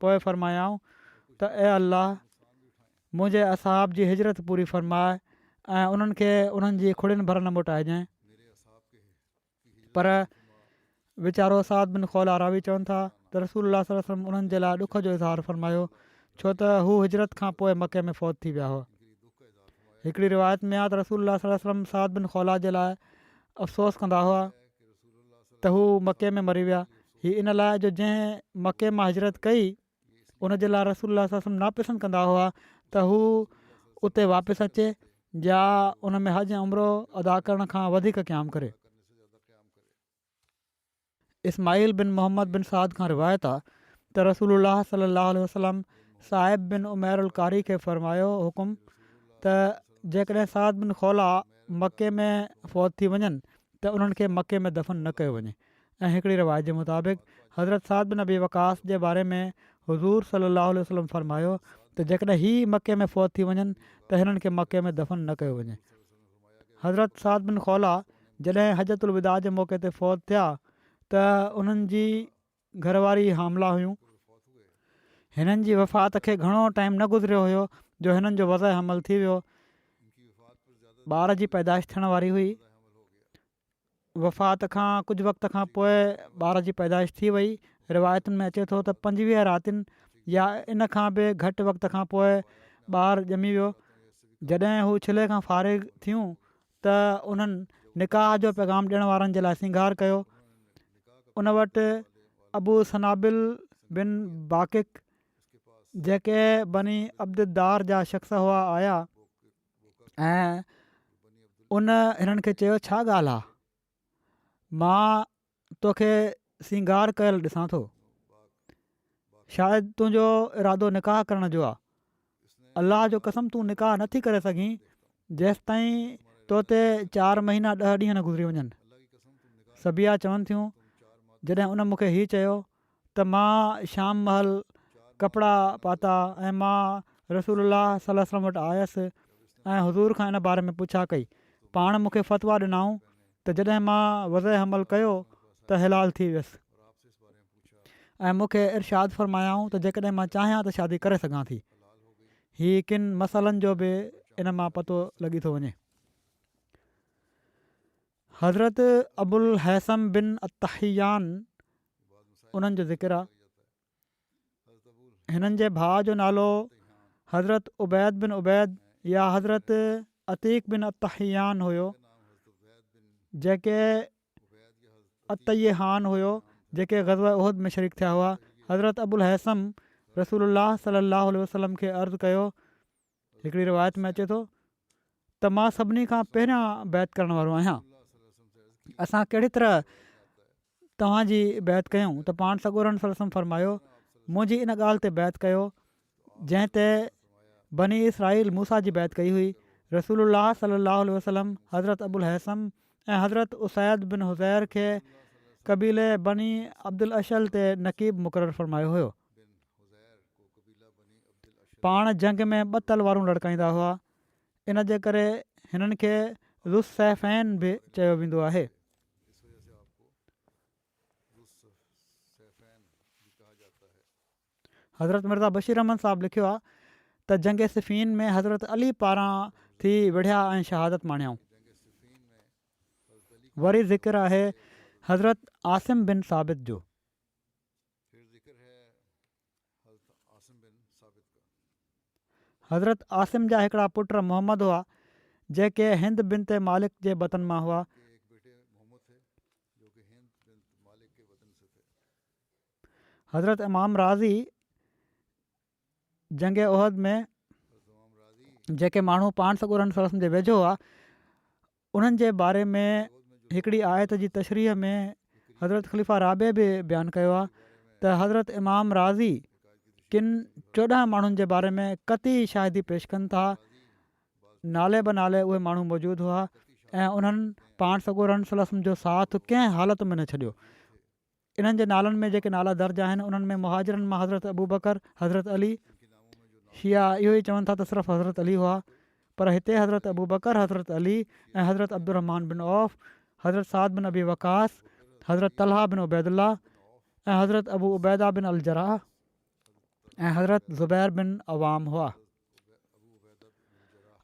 पोइ फ़रमायाऊं त ए अलाह, मुंहिंजे असहाब जी हिजरत पूरी फ़रमाए ऐं उन्हनि खे उन्हनि जी खुड़ियुनि भर न मोटाइजांइ। पर वीचारो साद बिन खौला रावी चवनि था त त रसूलुल्लाह सल्लल्लाहु अलैहि वसल्लम उन्हनि जे लाइ ॾुख जो इज़हार फ़रमायो, छो त हू हिजरत खां पोइ मके में फ़ौत थी विया हुआ। हिकिड़ी रिवायत में आहे त रसूलुल्लाह सल्लल्लाहु अलैहि वसल्लम साद बिन खौला जे लाइ अफ़सोस कंदा हुआ त हू मके में मरी विया। हीअ इन लाइ जो जंहिं मके मां हिजरत कई उन जे लाइ रसूलुल्लाह सल्लल्लाहु अलैहि वसल्लम नापसंदि कंदा हुआ त हू उते वापसि अचे या उन में हज ऐं उमिरो अदा करण खां वधीक क़याम करे। इस्माइल बिन मोहम्मद बिन साद खां रिवायत आहे त रसूलुल्लाह सल्लल्लाहु अलैहि वसल्लम साहिब बिन उमैर उल कारी खे फ़रमायो हुकुम त जेकॾहिं साद बिन खौला मके में फ़ौत थी वञनि त उन्हनि खे मके में दफ़न न कयो वञे। ऐं हिकिड़ी रिवायत जे मुताबिक़ हज़रत साद बिन अबी वकास जे बारे में हुज़ूर सल्लल्लाहु अलैहि वसल्लम फ़रमायो त जेकॾहिं हीअ मके में फ़ौत थी वञनि त हिननि खे मके में दफ़न न कयो वञे। हज़रत साद बिन खौला जॾहिं हजतुल विदा जे मौक़े ते फ़ौत थिया त उन्हनि जी घरवारी हामला हुयूं। हिननि जी वफ़ात खे घणो टाइम न गुज़रियो हुयो जो हिननि जो वज़अ हमल थी वियो। ॿार जी पैदाइश थियण वारी हुई। वफ़ात खां कुझु वक़्त खां पोइ ॿार जी पैदाइश थी वई। रिवायतुनि में अचे थो त 25 रातिनि या इन खां बि घटि वक़्त खां पोइ ॿारु ॼमी वियो। जॾहिं हू छिले खां फ़ारिग़ थियूं त उन्हनि निकाह जो पैगाम ॾियण वारनि जे लाइ सिंगार कयो। उन वटि अबू सनाबिल बिन बाक़िक जेके बनी अब्दिदार जा शख़्स हुआ आया ऐं उन हिननि खे चयो, छा ॻाल्हि आहे, मां तोखे सिंगार कयल ॾिसां थो, शायदि तुंहिंजो इरादो निकाह करण जो आहे। अलाह जो कसम तूं निकाह नथी करे सघीं जेसि ताईं तो ते 4 महीना 10 ॾींहं न गुज़री वञनि। सबिया चवनि थियूं, जॾहिं उन मूंखे हीउ चयो त मां शाम महल कपिड़ा पाता ऐं मां रसूलुल्लाह सल्लल्लाहु अलैहि वसल्लम वटि आयसि ऐं हुज़ूर खां इन बारे में पुछा कई। पाण मूंखे फ़तवा ॾिनऊं त जॾहिं मां वज़अ हमल कयो त हिलाल थी वियसि ऐं मूंखे इरशाद फ़रमायाऊं त जेकॾहिं मां चाहियां त शादी करे सघां थी। हीअ किन मसइलनि जो बि इन मां पतो लॻी थो वञे। हज़रत अबुल हैसम बिन अत्तहियान उन्हनि जो ज़िक्र आहे। हिननि जे भाउ जो नालो हज़रत उबैद बिन उबैद या हज़रत अतीक बिन अत्तहियान हुयो, जेके अत्तयहान हुयो, जेके ग़ज़वा उहद में शरीक थिया हुआ। हज़रत अबुल हैसम रसूलुल्लाह सल्लल्लाहु अलैहि वसल्लम खे अर्ज़ु कयो। हिकिड़ी रिवायत में अचे थो त मां सभिनी खां पहिरियां बैत करण वारो आहियां। असां कहिड़ी तरह तव्हांजी बैत कयूं त पाण सॻोरनि सलसम फ़रमायो, मुंहिंजी इन ॻाल्हि ते बैत कयो जंहिं ते बनी इसराईल मूसा जी बैत कई हुई। रसूलुल्लाह सल्लल्लाहु अलैहि वसल्लम हज़रत अबुल हैसम ऐं हज़रत उसैद बिन हुज़ैर खे क़बीले बनी अब्दुल अशल ते नक़ीब मुक़ररु फ़रमायो हुयो। पाण जंग में 2 तलवारूं लड़काईंदा हुआ, इन जे करे हिननि खे ज़ुस सैफ़ैन बि चयो वेंदो आहे। हज़रत मिर्ज़ा बशीर अहमद साहिबु लिखियो आहे त जंग सिफ़ीन में हज़रत अली पारां थी विढ़िया ऐं शहादत माणियाऊं। वरी ज़िक्र आहे हज़रत आसिम बिन साबित जो। हज़रत आसिम जा हिकिड़ा पुट मोहम्मद हुआ, जेके हिंद बिन ते मालिक जे बतन मां हुआ। हज़रत इमाम राज़ी जंग उहद में जेके माण्हू पाण सॻोरनि सलसम जे वेझो हुआ, उन्हनि जे बारे में हिकिड़ी आयत जी तशरीह में हज़रत ख़लीफ़ा राबे बि बयानु कयो आहे त हज़रत इमाम राज़ी किन 14 माण्हुनि जे बारे में क़ती शाहिदी पेश कनि था। नाले बनाले उहे माण्हू मौजूदु हुआ ऐं उन्हनि पाण सॻोरनि सलसम जो साथ कंहिं हालत में न छॾियो। इन्हनि जे नालनि में जेके नाला दर्ज आहिनि उन्हनि में मुहाजिरनि मां हज़रत अबू बकर, हज़रत अली, शिया इहो ई चवनि था त सिर्फ़ु हज़रत अली हुआ, पर हिते हज़रत अबू बकर, हज़रत अली ऐं हज़रत अब्दुर्रहमान बिन औफ़, हज़रत साद बिन अबी वकास, हज़रत तलहा बिन उबैदुल्लाह ऐं हज़रत अबू उबैदा बिन अल जराह ऐं हज़रत ज़ुबैर बिन अवाम हुआ।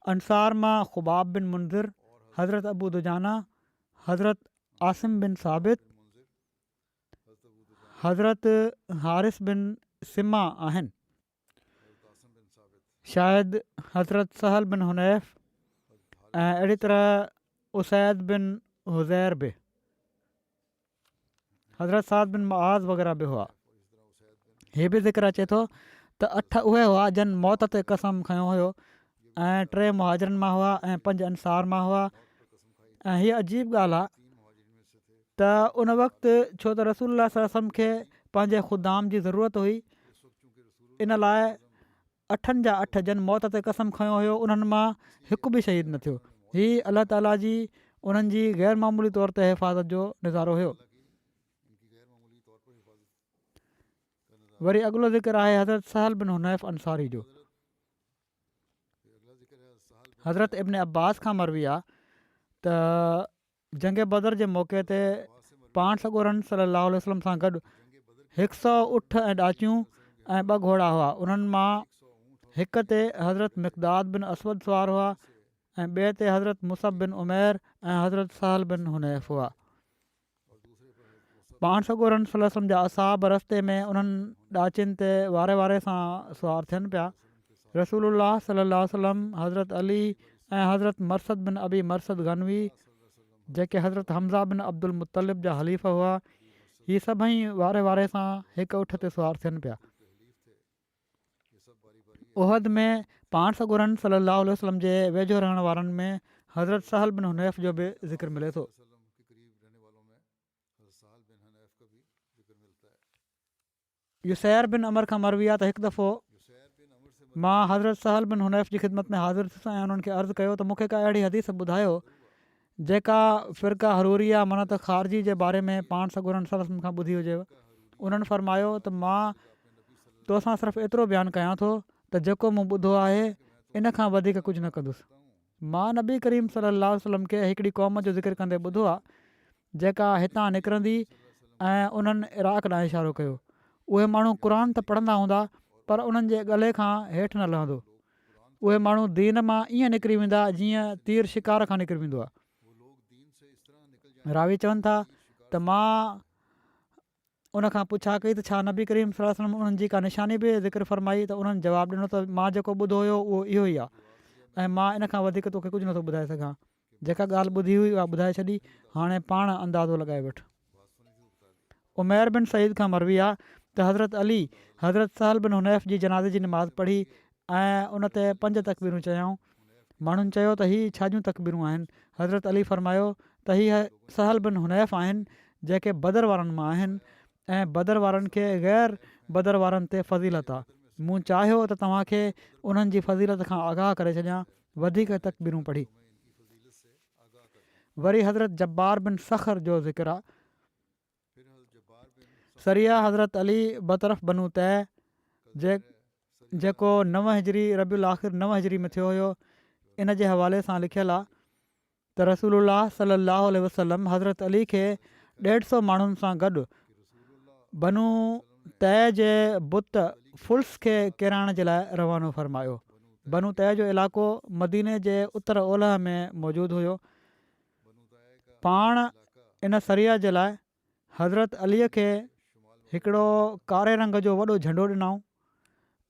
अंसार मां ख़ुबाब बिन मुंज़िर, हज़रत अबू दुजाना, हज़रत आसिम बिन साबित, हज़रत हारिस बिन सिमा आहिनि, शायदि हज़रत सहल बिन हुनैफ़ ऐं अहिड़ी तरह उसैद बिन हुज़ैर बि, हज़रत साद बिन मुआज़ वग़ैरह बि हुआ। हीअ बि ज़िक्र अचे थो त 8 उहे हुआ जन मौत ते कसम खयों हुयो ऐं 3 मुहाजिरनि मां हुआ ऐं 5 अंसार मां हुआ। ऐं हीअ अजीब ॻाल्हि आहे त उन वक़्तु छो त रसूलुल्लाह सल्लल्लाहु अलैहि वसल्लम खे पंहिंजे ख़ुदाम जी ज़रूरत हुई, इन लाइ 8 जा 8 जन मौत ते कसम खयों हुयो, उन्हनि मां हिकु बि शहीद न थियो। हीअ अलाह ताला जी उन्हनि जी ग़ैरमामूली तौर ते हिफ़ाज़त जो नज़ारो हुयो। वरी अॻिलो ज़िक्र आहे हज़रत सहल बिन हुनैफ़ अंसारी जो। हज़रत इब्न अब्बास खां मरवी आहे त जंग बदर जे मौक़े ते पाण सॻोरनि सल्लल्लाहु अलैहि वसल्लम सां गॾु 100 ऊठ ऐं ॾाचियूं ऐं 2 घोड़ा हुआ। उन्हनि मां हिक ते हज़रत मिक़दाद बिन असवद सुवार हुआ ऐं ॿिए ते हज़रत मुसब बिन उमैर ऐं हज़रत सहल बिन हुनैफ़ हुआ। पाण सॻोरनि सल्लल्लाहु अलैहि वसल्लम जा असहाब रस्ते में उन्हनि ॾाचियुनि ते वारे वारे सां सुवार थियनि पिया। रसूलुल्लाह सल्लल्लाहु अलैहि वसल्लम, हज़रत अली ऐं हज़रत मरसद बिन अबी मरसद गनवी जेके हज़रत हमज़ा बिन अब्दुल मुतलिब जा हलीफ़ हुआ, हीअ सभई वारे वारे सां हिक ऊठ ते सुवार थियनि पिया। उहद में पाण सॻोरनि सल्लल्लाहु अलैहि वसल्लम जे वेझो रहण वारनि में हज़रत सहल बिन हुनैफ़ जो बि ज़िक्र मिले थो। युसैर बिन अमर खां मरवी आहे त हिकु दफ़ो मां हज़रत सहल बिन हुनैफ़ जी ख़िदमत में हाज़िर थियुसि ऐं उन्हनि खे अर्ज़ु कयो त मूंखे का अहिड़ी हदीस ॿुधायो जेका फ़िरका हरूरिया माना त ख़ारजी जे बारे में पाण सॻोरनि सल्लल्लाहु अलैहि वसल्लम खां ॿुधी हुजेव। उन्हनि फरमायो त मां तोसां सिर्फ़ु एतिरो बयानु कयां थो त जेको मूं ॿुधो आहे इन खां वधीक कुझु न कंदुसि। मां नबी करीम सल्लल्लाहु अलैहि वसल्लम खे हिकिड़ी क़ौम जो ज़िक्र कंदे ॿुधो आहे जेका हितां निकिरंदी ऐं उन्हनि इराक़ ॾांहुं इशारो कयो। उहे माण्हू क़ुर त पढ़ंदा हूंदा पर उन्हनि जे गले खां हेठि न लहंदो। उहे माण्हू दीन मां ईअं निकिरी वेंदा जीअं तीर शिकार खां निकिरी वेंदो आहे। रावी चवनि था त मां उनखां पुछा कई त छा नबी करीम सल्लल्लाहु अलैहि वसल्लम उन्हनि जी का निशानी बि ज़िक्र फरमाई, त उन्हनि जवाबु ॾिनो त मां जेको ॿुधो हुयो उहो इहो ई आहे ऐं मां इन खां वधीक तोखे कुझु नथो ॿुधाए सघां। जेका ॻाल्हि ॿुधी हुई उहा ॿुधाए छॾी, हाणे पाण अंदाज़ो लॻाए वठि। उमैर बिन सईद खां मरवी आहे त हज़रत अली हज़रत सहल बिन हुनैफ़ जी जनाज़े जी नमाज़ पढ़ी ऐं उन ते 5 तकबीरूं चयाऊं। माण्हुनि चयो त हीअ छा जूं तकबीरूं आहिनि? हज़रत अली फरमायो त हीअ सहल बिन हुनैफ़ आहिनि जेके बदर वारनि मां आहिनि ऐं बदर वारनि खे ग़ैर बदर वारनि ते फ़ज़ीलत आहे। मूं चाहियो त तव्हांखे उन्हनि जी फ़ज़ीलत खां आगाह करे छॾियां, वधीक तकबीरूं पढ़ी। वरी हज़रत जब्बार बिन सख़र जो ज़िक्र आहे। सरिया हज़रत अली बतरफ़ बनू तय जेको 9 हिजरी रबियुल आख़िर 9 हिजरी में थियो हुयो, इन जे हवाले सां लिखियलु आहे त रसूलुल्लाह सल्लल्लाहु अलैहि वसल्लम हज़रत अली खे 150 माण्हुनि सां गॾु बनू तय जे बुत फुल्स खे किराइण जे लाइ रवानो फ़रमायो। बनू तय जो इलाइक़ो मदीने जे उत्तर ओलह में मौजूदु हुयो। पाण इन सरिया जे लाइ हज़रत अलीअ खे हिकिड़ो कारे रंग जो वॾो झंडो ॾिनऊं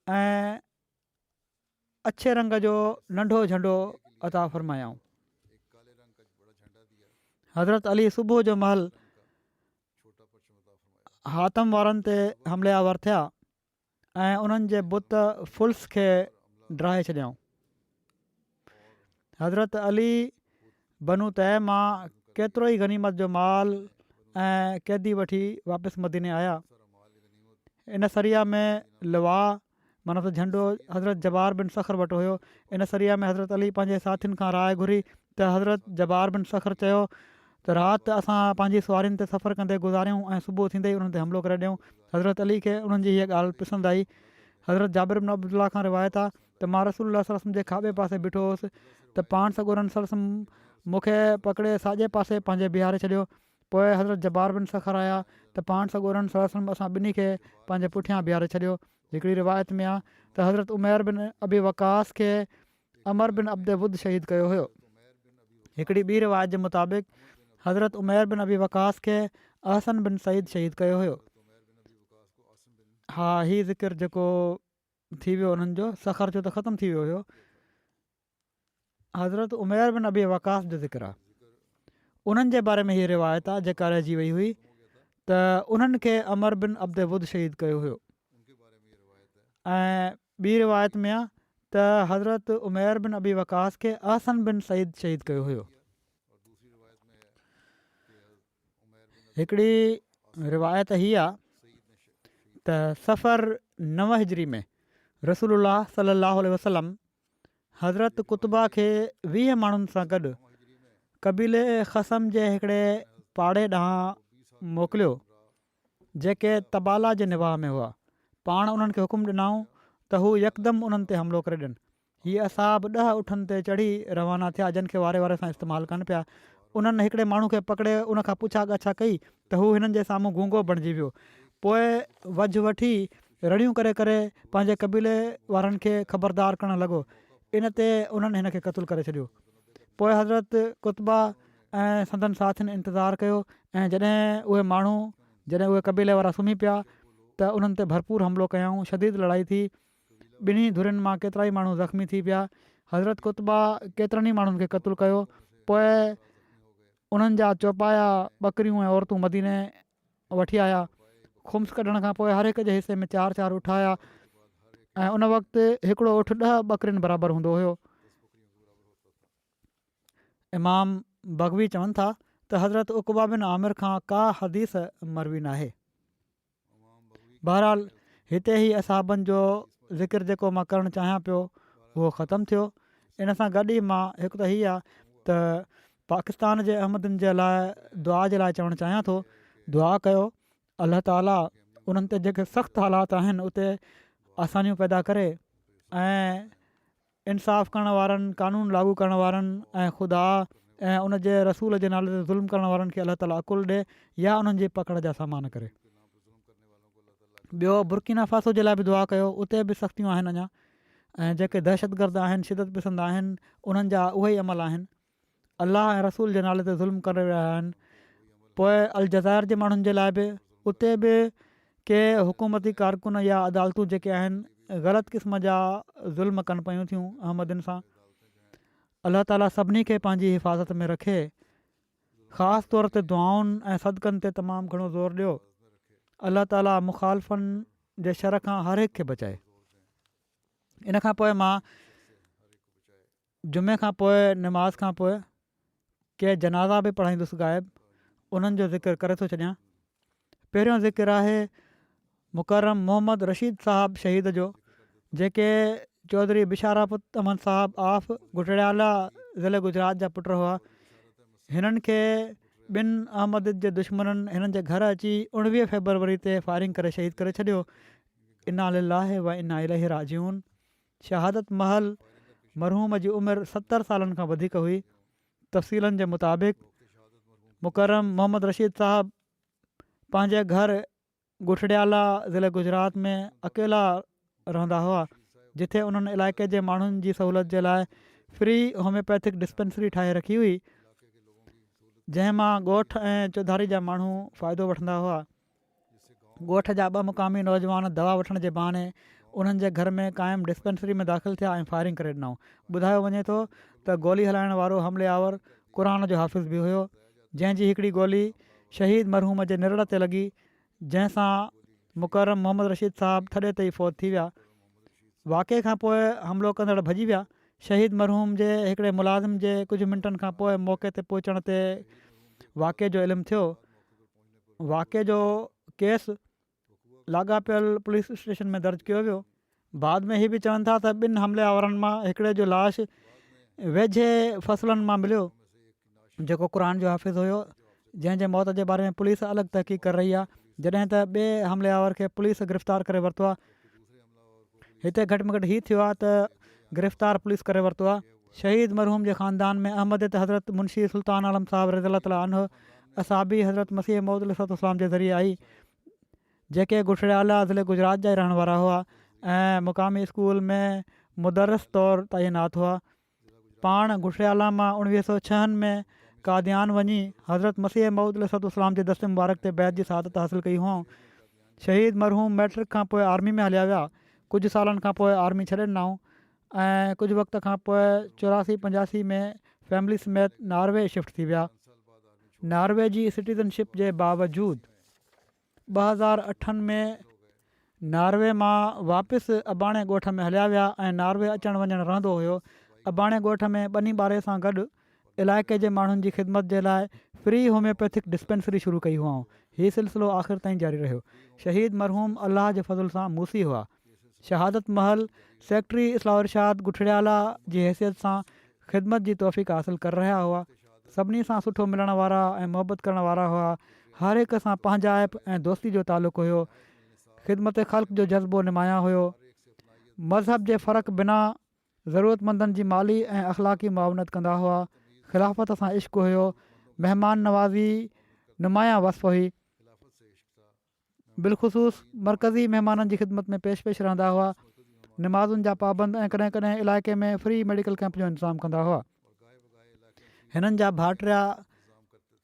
ऐं अछे रंग जो नंढो झंडो अता फ़रमायाऊं। हज़रत अली सुबुह जो महल हातम वारनि ते हमलियावर थिया ऐं उन्हनि जे बुत फुल्स खे ड्राहे छॾियऊं। हज़रत अली बनू तय मां केतिरो ई गनीमत जो माल ऐं कैदी वठी वापसि मदीने आया। इन सरिया में लवा माना त झंडो हज़रत जबार बिन सख़र वटि हुयो। इन सरिया में हज़रत अली पंहिंजे साथियुनि खां राय घुरी त हज़रत जबार बिन सख़र चयो त राति असां पंहिंजी सुवारियुनि ते सफ़र कंदे गुज़ारियूं ऐं सुबुह थींदे ई उन्हनि ते हमिलो करे ॾियूं। हज़रत अली खे उन्हनि जी हीअ ॻाल्हि पसंदि आई। हज़रत जाबिर बिन अब्दुल्ला खां रिवायत आहे त मां रसूलुल्लाह सल्लल्लाहु अलैहि वसल्लम जे खाॿे पासे बीठो हुउसि त पाण सॻोरनि सल्लल्लाहु अलैहि वसल्लम मूंखे पकिड़े साॼे पासे पंहिंजे बीहारे छॾियो। पोइ हज़रत जबार बिन सख़र आया त पाण सॻोरनि सल्लल्लाहु अलैहि वसल्लम असां ॿिन्ही खे पंहिंजे पुठियां बीहारे छॾियो। हिकिड़ी रिवायत में आहे त हज़रत उमैर बिन अबी वकास खे अमर बिन अब्दे वुद शहीद कयो हुयो। हिकिड़ी ॿी रिवायत जे मुताबिक़ हज़रत उमैर बिन अबी वकास खे अहसन बिन सईद शहीद कयो हुयो। हा हीउ ज़िक्र जेको थी वियो उन्हनि जो सख़र जो त ख़तमु थी वियो हुयो। हज़रत उमैर बिन अबी वकास जो ज़िक्र आहे। उन्हनि जे बारे में हीअ रिवायत आहे जेका रहिजी वई हुई त उन्हनि खे अमर बिन अब्द वुद शहीद कयो हुयो। ऐं ॿी रिवायत में आहे त हज़रत उमैर बिन अबी वकास खे अहसन बिन सईद शहीद कयो हुयो। हिकिड़ी रिवायत हीअ आहे त सफ़र 9 हिजरी में रसूलुल्लाह सल्लल्लाहु अलैहि वसल्लम हज़रत कुतबा खे 20 माण्हुनि सां गॾु क़बीले ख़सम जे हिकिड़े पाड़े ॾांहुं मोकिलियो जेके तबाला जे निवाह में हुआ। पाण उन्हनि खे हुकुम ॾिनऊं त हू यकदमि उन्हनि ते हमिलो करे ॾियनि। हीअ असाब 10 उठनि ते चढ़ी रवाना थिया जिन खे वारे वारे सां इस्तेमालु कनि पिया। उन्हनि हिकिड़े माण्हू खे पकिड़े उनखां पुछा ॻाछा कई त हू हिननि जे साम्हूं गूंगो बणिजी वियो। पोइ वझ वठी रड़ियूं करे करे पंहिंजे क़बीले वारनि खे ख़बरदार करणु लॻो। इन ते उन्हनि हिन खे क़तलु करे छॾियो। पोइ हज़रत कुतबा ऐं संदन साथियुनि इंतज़ारु कयो ऐं जॾहिं उहे क़बीले वारा सुम्ही पिया त उन्हनि ते भरपूर हमिलो कयऊं। शदीद लड़ाई थी। ॿिन्ही धुरियुनि मां केतिरा ई माण्हू ज़ख़्मी थी पिया। हज़रत कुतबा केतिरनि ई माण्हुनि खे क़तलु कयो। पोइ उन्हनि जा चौपाया ॿकरियूं ऐं औरतूं मदीने वठी आया। खुम्स कढण खां पोइ हर हिक जे हिसे में 4-4 उठाया ऐं उन वक़्तु हिकिड़ो उठ 10 ॿकरियुनि बराबरि हूंदो हुयो। इमाम बग़वी चवनि था त हज़रत उक़बा बिन आमिर खां का हदीस मरवी न आहे। बहरहाल हिते ई असाबनि जो ज़िक्र जेको मां करणु चाहियां पियो उहो ख़तमु थियो। इन सां गॾु ई मां हिकु त हीअ आहे त पाकिस्तान जे अहमदनि जे लाइ दुआ जे लाइ चवणु चाहियां थो। दुआ कयो अलाह ताला उन्हनि ते जेके सख़्तु हालात आहिनि उते आसानियूं पैदा करे ऐं इंसाफ़ करण वारनि, कानून लागू करण वारनि ऐं ख़ुदा ऐं उन जे रसूल जे नाले ते ज़ुल्म करण वारनि खे अलाह ताला अकुलु ॾिए या उन्हनि जी पकड़ जा सामान करे। ॿियो बुर्किना फासो जे लाइ बि दुआ कयो। उते बि सख़्तियूं आहिनि अञा ऐं जेके दहशतगर्द आहिनि, शिदत पसंद आहिनि, उन्हनि जा उहे ई अमल आहिनि। अलाह ऐं रसूल जे नाले ते ज़ुल्म करे रहिया आहिनि। पोइ अलजज़ाइर जे माण्हुनि जे लाइ बि उते बि के हुकूमती कारकुन या अदालतूं जेके आहिनि ग़लति क़िस्म जा ज़ुल्म कनि पयूं थियूं अहमदनि सां। अलाह ताला सभिनी खे पंहिंजी हिफ़ाज़त में रखे। ख़ासि तौर ते दुआउनि ऐं सदकनि ते तमामु घणो ज़ोर ॾियो। अलाह ताला मुखालफ़नि जे शर खां हर हिक खे बचाए। इन खां पोइ मां जुमे खां पोइ नमाज़ खां पोइ के जनाज़ा बि पढ़ाईंदुसि ग़ाइब। उन्हनि जो ज़िक्र करे थो छॾियां। पहिरियों ज़िक्र आहे मुकरम मोहम्मद रशीद साहब शहीद जो जेके चौधरी बिशारापुत अमन साहब आफ गुटड़ियाला ज़िले गुजरात जा पुट हुआ। हिननि खे 2 अहमद जे दुश्मननि हिननि जे घर अची 19 फेबरवरी ते फायरिंग करे शहीद करे छॾियो। इन्ना लिल्लाहि व इन्ना इलैहि राजिऊन। शहादत महल मरहूम जी उमिरि 70 सालनि खां वधीक हुई। तफ़सीलनि जे मुताबिक़ मुकरम मोहम्मद रशीद साहब पंहिंजे घर गुठड़ियाला ज़िले गुजरात में अकेला रहंदा हुआ जिथे उन्हनि इलाइक़े जे माण्हुनि जी सहूलियत जे लाइ फ्री होम्योपैथिक डिस्पेंसरी ठाहे रखी हुई जंहिंमां ॻोठ ऐं चौधारी जा माण्हू फ़ाइदो वठंदा हुआ। ॻोठ जा 2 मुक़ामी नौजवान दवा वठण जे बहाने उन्हनि जे घर में क़ाइमु डिस्पेंसरी में दाख़िल थिया ऐं फायरिंग करे ॾिनऊं। ॿुधायो वञे थो त गोली हलाइण वारो हमले आवर क़ुर जो हाफ़िज़ बि हुयो जंहिंजी हिकिड़ी गोली शहीद मरहूम जे निरड़ ते लॻी जंहिंसां मुकरम मोहम्मद रशीद साहब थॾे ते ई फ़ौत थी विया। वाक़े खां पोइ हमिलो कंदड़ भॼी विया। शहीद मरहूम जे हिकिड़े मुलाज़िम जे कुझु मिंटनि खां पोइ मौक़े ते पहुचण ते वाक़े जो इल्मु थियो। वाक़े जो केस लाॻापियल पुलिस स्टेशन में दर्ज कयो वियो। बाद में हीअ बि चवनि था त 2 हमले आवारनि मां हिकिड़े जो लाश वेझे फसलनि मां मिलियो जेको क़ुर जो हाफ़िज़ हुयो जंहिंजे मौत जे बारे में पुलिस अलॻि तहक़ीक़ करे रही आहे जॾहिं त ॿिए हमले आवर खे पुलिस गिरफ़्तार करे वरितो आहे। हिते घटि में घटि हीअ थियो आहे त गिरफ़्तार पुलिस करे वरितो आहे। शहीद मरहूम जे ख़ानदान में अहमद ते हज़रत मुंशी सुल्तान आलम साहब रज़ी ताला अन्हु असाबी हज़रत मसीह मौद अलैहिस्सलाम जे ज़रिए आई जेके गुठड़ियाला ज़िले गुजरात जा रहण वारा हुआ ऐं मुक़ामी स्कूल में मुदरस तौरु तइनात हुआ। पाण गुठड़ियाला मां 1906 में कादियान वञी हज़रत मसीह मौद अलैहिस्सलाम जे दस्ते मुबारक ते बैत जी शहादत हासिलु कई हुआ। शहीद मरहूम मैट्रिक खां पोइ आर्मी में हलिया विया। कुझु सालनि खां पोइ आर्मी छॾे ॾिनऊं ऐं कुझु वक़्त खां पोइ 84-85 में फैमिली समेत नॉर्वे शिफ्ट थी विया। नॉर्वे जी सिटीज़नशिप जे बावजूदि 2008 में नॉर्वे मां वापसि अबाणे ॻोठ में हलिया विया ऐं नॉर्वे अचणु वञणु रहंदो हुयो। अबाणे ॻोठ में ॿनी ॿारे सां गॾु इलाइक़े जे माण्हुनि जी ख़िदमत जे लाइ फ्री होम्योपैथिक डिस्पेंसरी शुरू कई हुआऊं। हीउ सिलसिलो आख़िर ताईं जारी रहियो। शहीद मरहूम अलाह जे फज़ल सां मूसी हुआ। शहादत महल सेक्रेटरी इस्लाह इरशाद गुठड़ियाला जी हैसियत सां ख़िदमत जी तौफ़ीक़ हासिलु करे रहिया हुआ। सभिनी सां सुठो मिलण वारा ऐं मुहबत करण वारा हुआ। हर हिक सां पंहिंजाइप ऐं दोस्ती जो तालुक़ु हुयो। ख़िदमत ख़ल्क़ जो जज़्बो निमाया हुयो। मज़हब जे फ़र्क़ु बिना ज़रूरतमंदनि जी माली ऐं अख़लाक़ी मुआवनत कंदा हुआ। ख़िलाफ़त सां इश्क़ हुयो। महिमान नवाज़ी नुमाया वसफ़ हुई। बिलख़ुसूस मरकज़ी महिमाननि जी ख़िदमत में पेश रहंदा हुआ। नमाज़ुनि जा पाबंद ऐं कॾहिं कॾहिं इलाइक़े में फ्री मेडिकल कैंप जो इंतज़ाम कंदा हुआ। हिननि जा भाटिया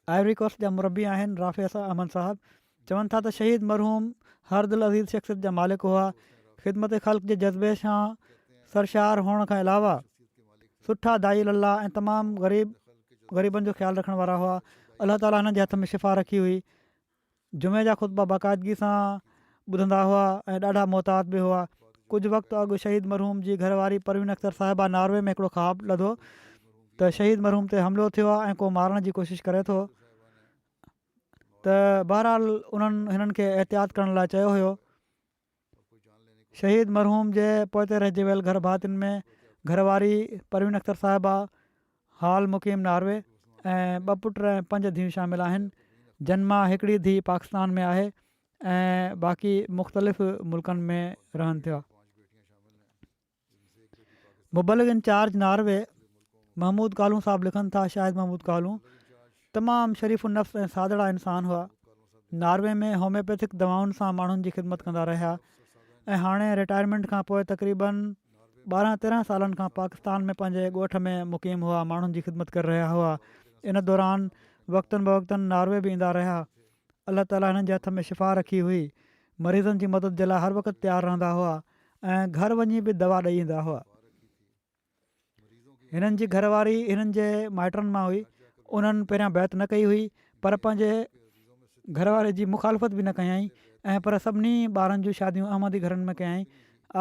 आइवरी कोस्ट जा मुरबी आहिनि राफ़े अहमद साहब। चवनि था त शहीद मरहूम हर दिलि अज़ीज़ शख़्सियत जा मालिक हुआ। ख़िदमत ख़ल्क़ जे जज़्बे सां सरशार हुअण खां अलावा सुठा दाई अल्लाह ऐं तमामु ग़रीबनि जो ख़्यालु रखण वारा हुआ। अलाह ताला हिननि जे हथ में शिफ़ा रखी हुई। जुमे जा ख़ुतबा बाक़ाइदगी सां ॿुधंदा हुआ ऐं ॾाढा मोहतात बि हुआ। कुझु वक़्तु अॻु शहीद मरहूम जी घरवारी परवीन अख्तर साहिबा नॉर्वे में हिकिड़ो ख़्वाबु लधो त शहीद मरहूम ते हमिलो थियो आहे ऐं को मारण जी कोशिशि करे थो। त बहरहाल उन्हनि हिननि खे एहतियात करण लाइ चयो हुयो। शहीद मरहूम जे पोइते रहिजी वियल घर भातियुनि में घरवारी परवीन अख्तर साहिबा हाल मुक़ीम नॉर्वे ऐं 2 पुट ऐं 5 धीअरूं शामिल आहिनि। जन्मा हिकिड़ी धीउ पाकिस्तान में आहे ऐं बाक़ी मुख़्तलिफ़ मुल्कनि में रहनि थिया। मुबलिग इंचार्ज नॉर्वे महमूद कालू साहब लिखनि था शाहिद महमूद कालू तमामु शरीफ़ नफ़्स ऐं सादड़ा इंसान हुआ। नॉर्वे में होम्योपैथिक दवाउनि सां माण्हुनि जी ख़िदमत कंदा रहिया ऐं हाणे रिटायरमेंट खां पोइ तक़रीबन 12-13 सालनि खां पाकिस्तान में पंहिंजे ॻोठ में मुक़ीम हुआ। माण्हुनि जी ख़िदमत करे रहिया हुआ। इन दौरान वक़्तनि बवक़्तनि नॉर्वे बि ईंदा रहिया। अलाह ताला हिननि जे हथ में शिफ़ा रखी हुई। मरीज़नि जी मदद जे लाइ हर वक़्तु तयारु रहंदा हुआ ऐं घर वञी बि दवा ॾेई ईंदा हुआ। हिननि जी घरवारी हिननि जे माइटनि मां हुई। उन्हनि पहिरियां बैत न कई हुई पर पंहिंजे घरवारे जी मुखालफ़त बि न कयई ऐं पर सभिनी ॿारनि जूं शादियूं अहमदी घरनि में कयई।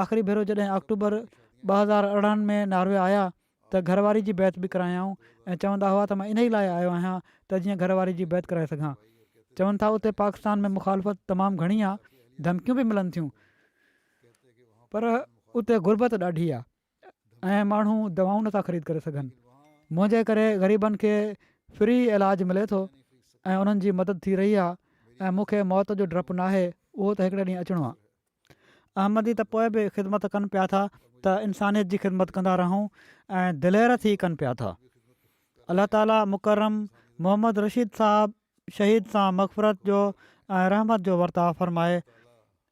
आख़िरी भेरो जॾहिं अक्टूबर 2018 में नॉर्वे आया त घरवारी जी बैत बि करायऊं ऐं चवंदा हुआ त मां इन ई लाइ आयो आहियां त जीअं घरवारी जी बैत कराए सघां। चवनि था उते पाकिस्तान में मुखालफ़त तमामु घणी आहे, धमकियूं बि मिलनि थियूं पर उते गुरबत ॾाढी आहे ऐं माण्हू दवाऊं नथा ख़रीद करे सघनि। मुंहिंजे करे ग़रीबनि खे फ्री इलाजु मिले थो ऐं उन्हनि जी मदद थी रही आहे ऐं मूंखे मौत जो डपु नाहे। उहो त हिकिड़े ॾींहुं अचिणो आहे। अहमदी त पोइ बि ख़िदमत कनि पिया था त इंसानियत जी ख़िदमत कंदा रहूं ऐं दिलेर थी कनि पिया था। अलाह ताला मुकरम मोहम्मद रशीद साहब शहीद सां मग़फ़रत जो ऐं रहमत जो वर्ताव फ़रमाए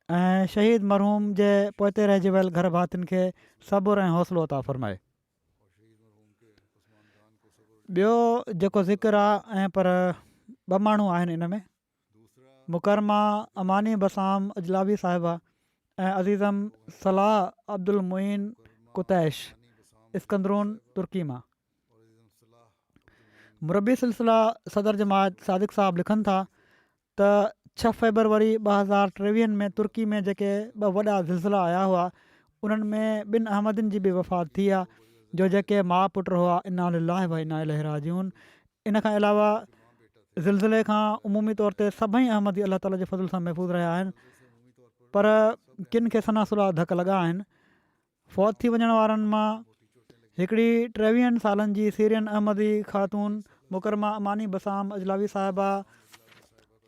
ऐं शहीद मरहूम जे पोइते रहिजी वियल घर भातियुनि खे सब्र ऐं हौसलो अता फ़रमाए। ॿियो जेको ज़िक्र आहे ऐं पर 2 माण्हू आहिनि इन में मुकरमा अमानी बसाम अजलावी साहिबा ऐं अज़ीज़म सलाह अब्दुल मुइन कुतैश इस्कंदरून तुर्की मां। मुरबी सिलसिला सदर जमात सादिक साहब लिखनि था त 6 फरवरी 2023 में तुर्की में जेके 2 वॾा ज़िलज़िला आया हुआ उन्हनि में 2 अहमदियुनि जी बि वफ़ात थी आहे जो जेके माउ पुट हुआ। इन्ना लिल्लाहि व इन्ना इलैहि राजिऊन। इन खां अलावा ज़िलज़िले खां उमूमी तौर ते सभई अहमदी अलाह ताला जे फज़ल सां महफ़ूज़ रहिया आहिनि पर किन खे सनासुला धक लॻा आहिनि। फ़ौत थी वञण वारनि मां हिकिड़ी 23 सालनि जी सीरियन अहमदी ख़ातून मुकरमा अमानी बसाम अजलावी साहिबा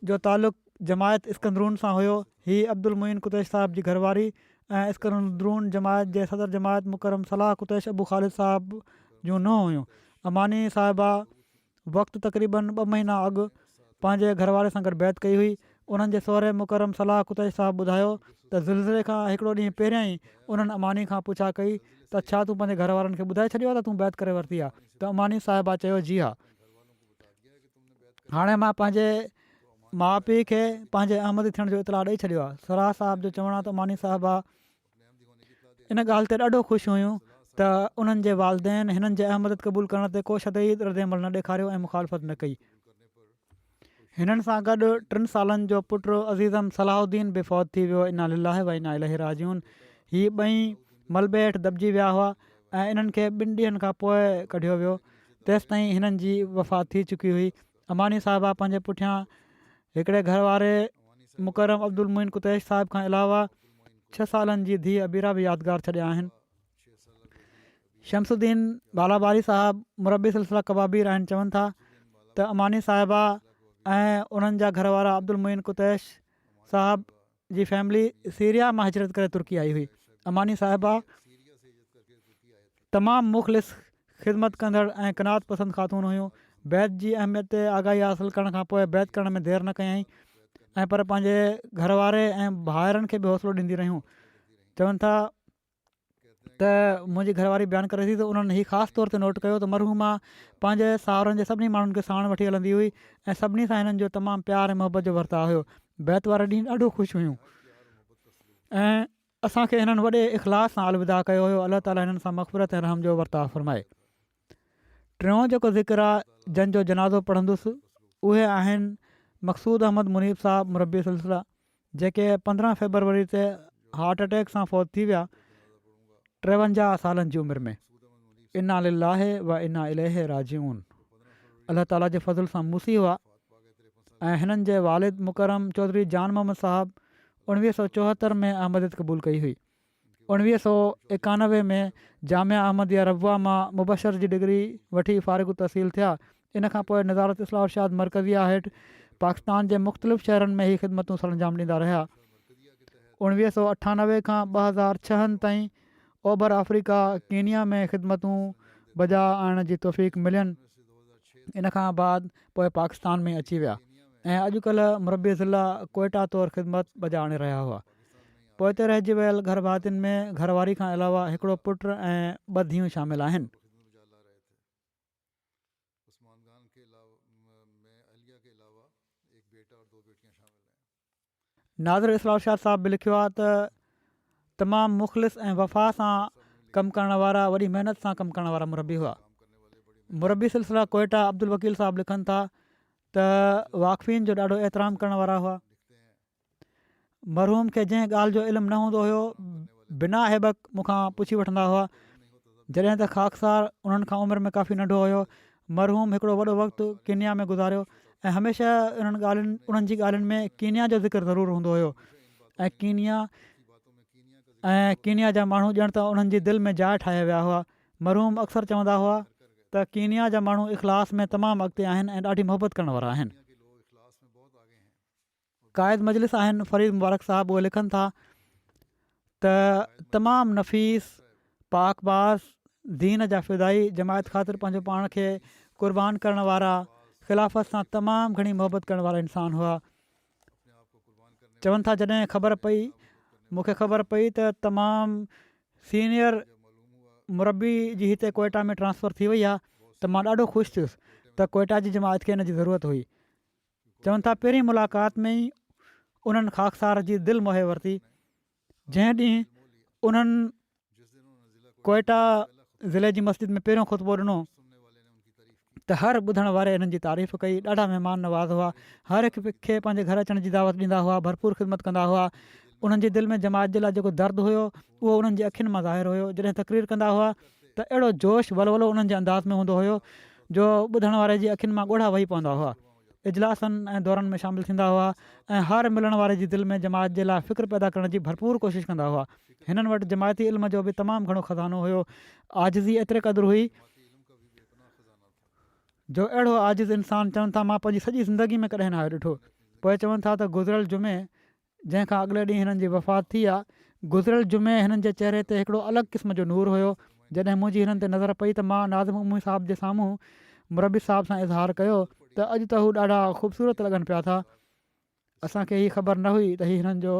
जो तालुक़ु जमायत इस्कंदरून सां हुयो। हीअ अब्दुल मुइन कुतैश साहिब जी घरवारी ऐं इस्कंदरून जमायत जे सदर जमायत मुकरम सलाह कुतैश अबू ख़ालिद साहिब जूं नुंहुं हुयूं। अमानी साहिबा वक़्तु तक़रीबन 2 महीना अॻु पंहिंजे घरवारे सां गॾु बैत कई हुई। उन्हनि जे सहुरे मुकरम सलाह कुतैश साहिबु ॿुधायो त ज़िलज़िले खां हिकिड़ो ॾींहुं पहिरियां ई उन्हनि अमानी खां पुछा कई त छा तूं पंहिंजे घर वारनि खे ॿुधाए छॾियो आहे त तूं बैत करे वरिती आहे? त अमानी साहिबा चयो जी हा। हाणे मां पंहिंजे माउ पीउ खे पंहिंजे अहमदी थियण जो इतलाउ ॾेई छॾियो आहे। सराह साहिब जो चवणु आहे त मानी साहिबा इन ॻाल्हि ते ॾाढो ख़ुशि हुयूं त उन्हनि जे वालदेन हिननि जे अहमद क़बूल करण ते को शदीद रद्दमल न ॾेखारियो ऐं मुखालफ़त न कई। हिननि सां गॾु 3 सालनि जो पुटु अज़ीज़म सलाहुद्दीन बि फ़ौत थी वियो। इना लिल्लाहि व इना इलैहि राजिऊन। हीअ ॿई मलबे हेठि दॿिजी विया हुआ ऐं इन्हनि खे 2 ॾींहंनि खां पोइ कढियो वियो। तेसि ताईं हिननि जी वफ़ात थी चुकी हुई। अमानी साहिबा पंहिंजे पुठियां हिकिड़े घर वारे मुकरम अब्दुल मुइन कुतैश साहिब खां अलावा 6 सालनि जी धीउ अबीरा बि यादगार छॾिया आहिनि। शमसुद्दीन बालाबारी साहिबु मुरबी सिलसिला कबाबीर आहिनि। चवनि था त अमानी साहिबा ऐं उन्हनि जा घर वारा अब्दुल मुइन कुतैश साहिब जी फैमिली सीरिया मां हिजरत करे तुर्की आई हुई। अमानी साहिबा तमामु मुख़लिस ख़िदमत कंदड़ ऐं क़नात पसंदि ख़ातून हुयूं। बैत जी अहमियत ते आगाही हासिलु करण खां पोइ बैत करण में देरि न कयईं ऐं पर पंहिंजे घर वारे ऐं भाउरनि खे बि हौसलो ॾींदी रहियूं। चवनि था त मुंहिंजी घरवारी बयानु करे थी त उन्हनि हीउ ख़ासि तौर ते नोट कयो त मरहूमा पंहिंजे साहुरनि जे सभिनी माण्हुनि खे साण वठी हलंदी हुई ऐं सभिनी सां हिननि जो तमामु प्यार ऐं मुहबत जो वर्ताउ हुयो। बैत वारे ॾींहुं ॾाढो ख़ुशि हुयूं ऐं असांखे हिननि वॾे इख़लास सां अलविदा कयो हुयो। अलाह ताला हिननि सां मग़फ़िरत ऐं रहम जो वर्ताउ फ़रमाए। टियों जेको ज़िक्र आहे जंहिंजो जनाज़ो पढ़ंदुसि उहे आहिनि मक़सूद अहमद मुनीब साहिबु मुरबी सिलसिला, जेके 15 फरवरी ते हार्ट अटैक सां फ़ौत थी विया 53 सालनि जी उमिरि में। इना लिल्लाहि व इना इलैहि राजिऊन। अलाह ताला जे फज़ल सां मूसी हुआ ऐं हिननि जे वालिद मुकरम चौधरी जान मोहम्मद साहिबु 1974 में अहमदियत क़बूल कई हुई। 1991 में जामिया अहमदिया रबवा मां मुबशर जी डिग्री वठी फ़ारिग़ु तहसील थिया। इन खां पोइ नज़ारत इस्लाह इरशाद मरकज़िया हेठि पाकिस्तान जे मुख़्तलिफ़ शहरनि में ई ख़िदमतूं सरंजाम ॾींदा रहिया। 1998 खां 2006 ताईं ओभर अफ्रीका कीनिया में ख़िदमतूं बजा आणण जी तौफ़ीक़ मिलियनि। इन खां बाद पोइ पाकिस्तान में अची विया ऐं अॼुकल्ह मुरबी ज़िला कोयटा तौरु ख़िदमत बजा आणे रहिया हुआ। पोइ ते रहिजी वियल घर भातियुनि में घरवारी खां अलावा हिकिड़ो पुटु ऐं 2 धीअरूं शामिल आहिनि। नाज़िर इस्लाह इरशाद साहिब बि लिखियो आहे त तमामु मुख़लिस ऐं वफ़ा सां कमु करण वारा, वॾी महिनत सां कमु करण वारा मुरबी हुआ। मुरबी सिलसिला कोयटा अब्दुल वकील साहिबु लिखनि था त वाक़फ़ीन जो ॾाढो एतिराम करण वारा हुआ। मरहूम खे जंहिं ॻाल्हि जो इल्मु न हूंदो हुयो बिना हेबक मूंखां पुछी वठंदा हुआ। जॾहिं त ख़ाकसार उन्हनि खां उमिरि में काफ़ी नंढो हुयो। मरहूम हिकिड़ो वॾो वक़्तु कीनिया में गुज़ारियो ऐं हमेशह उन्हनि जी ॻाल्हियुनि में कीनिया जो ज़िक्र ज़रूरु हूंदो हुयो ऐं कीनिया जा माण्हू ॼण त उन्हनि जी दिलि में जाइ ठाहे विया हुआ। मरहूम अक्सर चवंदा हुआ त कीनिया जा माण्हू इख़लास में तमामु अॻिते आहिनि ऐं ॾाढी मुहबत करण वारा आहिनि। क़ाइद मजलिस आहिनि फ़रीद मुबारक साहिबु, उहे लिखनि था त तमामु नफ़ीस पाकबाज़ दीन जा फ़िदाई जमायत ख़ातिर पंहिंजो पाण खे क़ुर्बान करण वारा, ख़िलाफ़त सां तमामु घणी मुहबत करण वारा इंसान हुआ। चवनि था जॾहिं मूंखे ख़बर पई त तमामु सीनियर मुरबी जी हिते कोयटा में ट्रांसफ़र थी वई आहे त मां ॾाढो ख़ुशि थियुसि त कोयटा जी जमायत खे हिन जी ज़रूरत हुई। चवनि था पहिरीं मुलाक़ात में ई उन्हनि ख़ाकसार जी दिलि मोहे वरिती। जंहिं ॾींहुं उन्हनि कोयटा ज़िले जी मस्जिद में पहिरियों ख़ुतबो ॾिनो त हर ॿुधण वारे हिननि जी तारीफ़ कई। ॾाढा महिमान नवाज़ हुआ, हर हिकु खे पंहिंजे घर अचण जी दावत ॾींदा हुआ, भरपूर ख़िदमत कंदा हुआ। उन्हनि जे दिलि में जमायत जे लाइ जेको दर्दु हुयो उहो उन्हनि जी अखियुनि मां ज़ाहिर हुयो। जॾहिं तक़रीर कंदा हुआ त अहिड़ो जोश वलवलो उन्हनि जे अंदाज़ में हूंदो हुयो जो ॿुधण वारे जी अखियुनि मां ॻोढ़ा वही पवंदा हुआ। इजलासनि ऐं दौरनि में शामिलु थींदा हुआ ऐं हर मिलण वारे जी दिलि में जमायत जे लाइ फ़िक्र पैदा करण जी भरपूर कोशिशि कंदा हुआ। हिननि वटि जमायती इल्म जो बि तमामु घणो ख़ज़ानो हुयो। आजिज़ी एतिरे क़दुरु हुई जो अहिड़ो आजिज़ इंसानु चवनि था मां पंहिंजी सॼी ज़िंदगी में कॾहिं न आयो ॾिठो। पोइ चवनि था त गुज़िरियल जुमे जंहिंखां अॻिले ॾींहुं हिननि जी वफ़ात थी आहे, गुज़िरियल जुमे हिननि जे चहिरे ते हिकिड़ो अलॻि क़िस्म जो नूर हुयो। जॾहिं मुंहिंजी हिननि ते नज़र पई त मां नाज़िम उम्मी साहिब जे साम्हूं मुरबी साहिब सां इज़हार कयो त अॼु त हू ॾाढा ख़ूबसूरत लॻनि पिया था। असांखे हीअ ख़बर न हुई त हीअ हिननि जो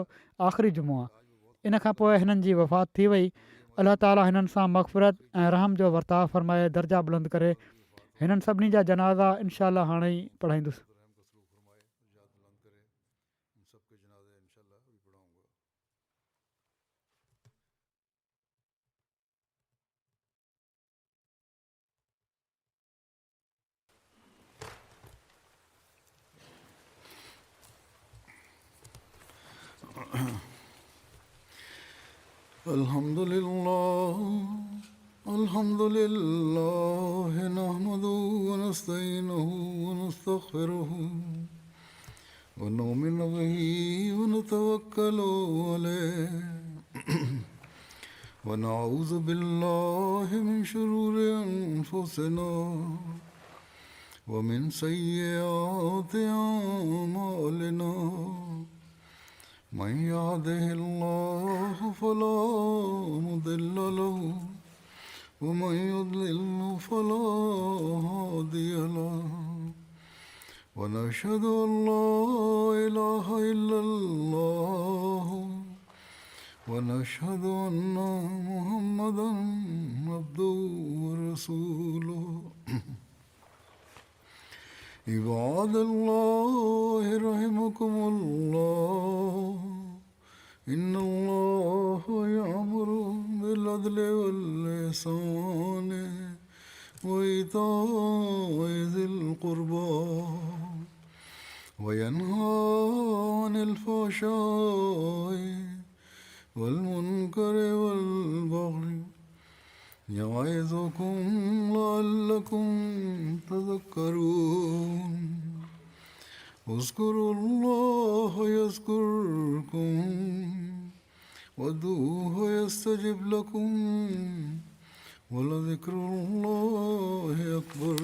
आख़िरी जुमो आहे। इन खां पोइ हिननि जी वफ़ात थी वई। अलाह ताला हिननि सां मग़फ़िरत ऐं रहम जो वर्ताउ फ़रमाए, दर्जा बुलंद करे। हिननि सभिनी जा जनाज़ा इनशा अलाह हाणे ई पढ़ाईंदुसि। الحمد لله الحمد لله نحمده ونستعينه ونستغفره ونؤمن به ونتوكل عليه ونعوذ بالله من شرور أنفسنا ومن سيئات أعمالنا من يهده الله فلا مضل له ومن يضلل فلا هادي له ونشهد أن لا إله إلا الله ونشهد أن محمدا عبده ورسوله عباد الله رحمكم الله إن الله يأمر بالعدل والإحسان وإيتاء ذي القربى وينهى عن الفحشاء والمنكر والبغي يعظكم لعلكم تذكرون اذكروا الله يذكركم وادعوه يستجب لكم ولذكر الله أكبر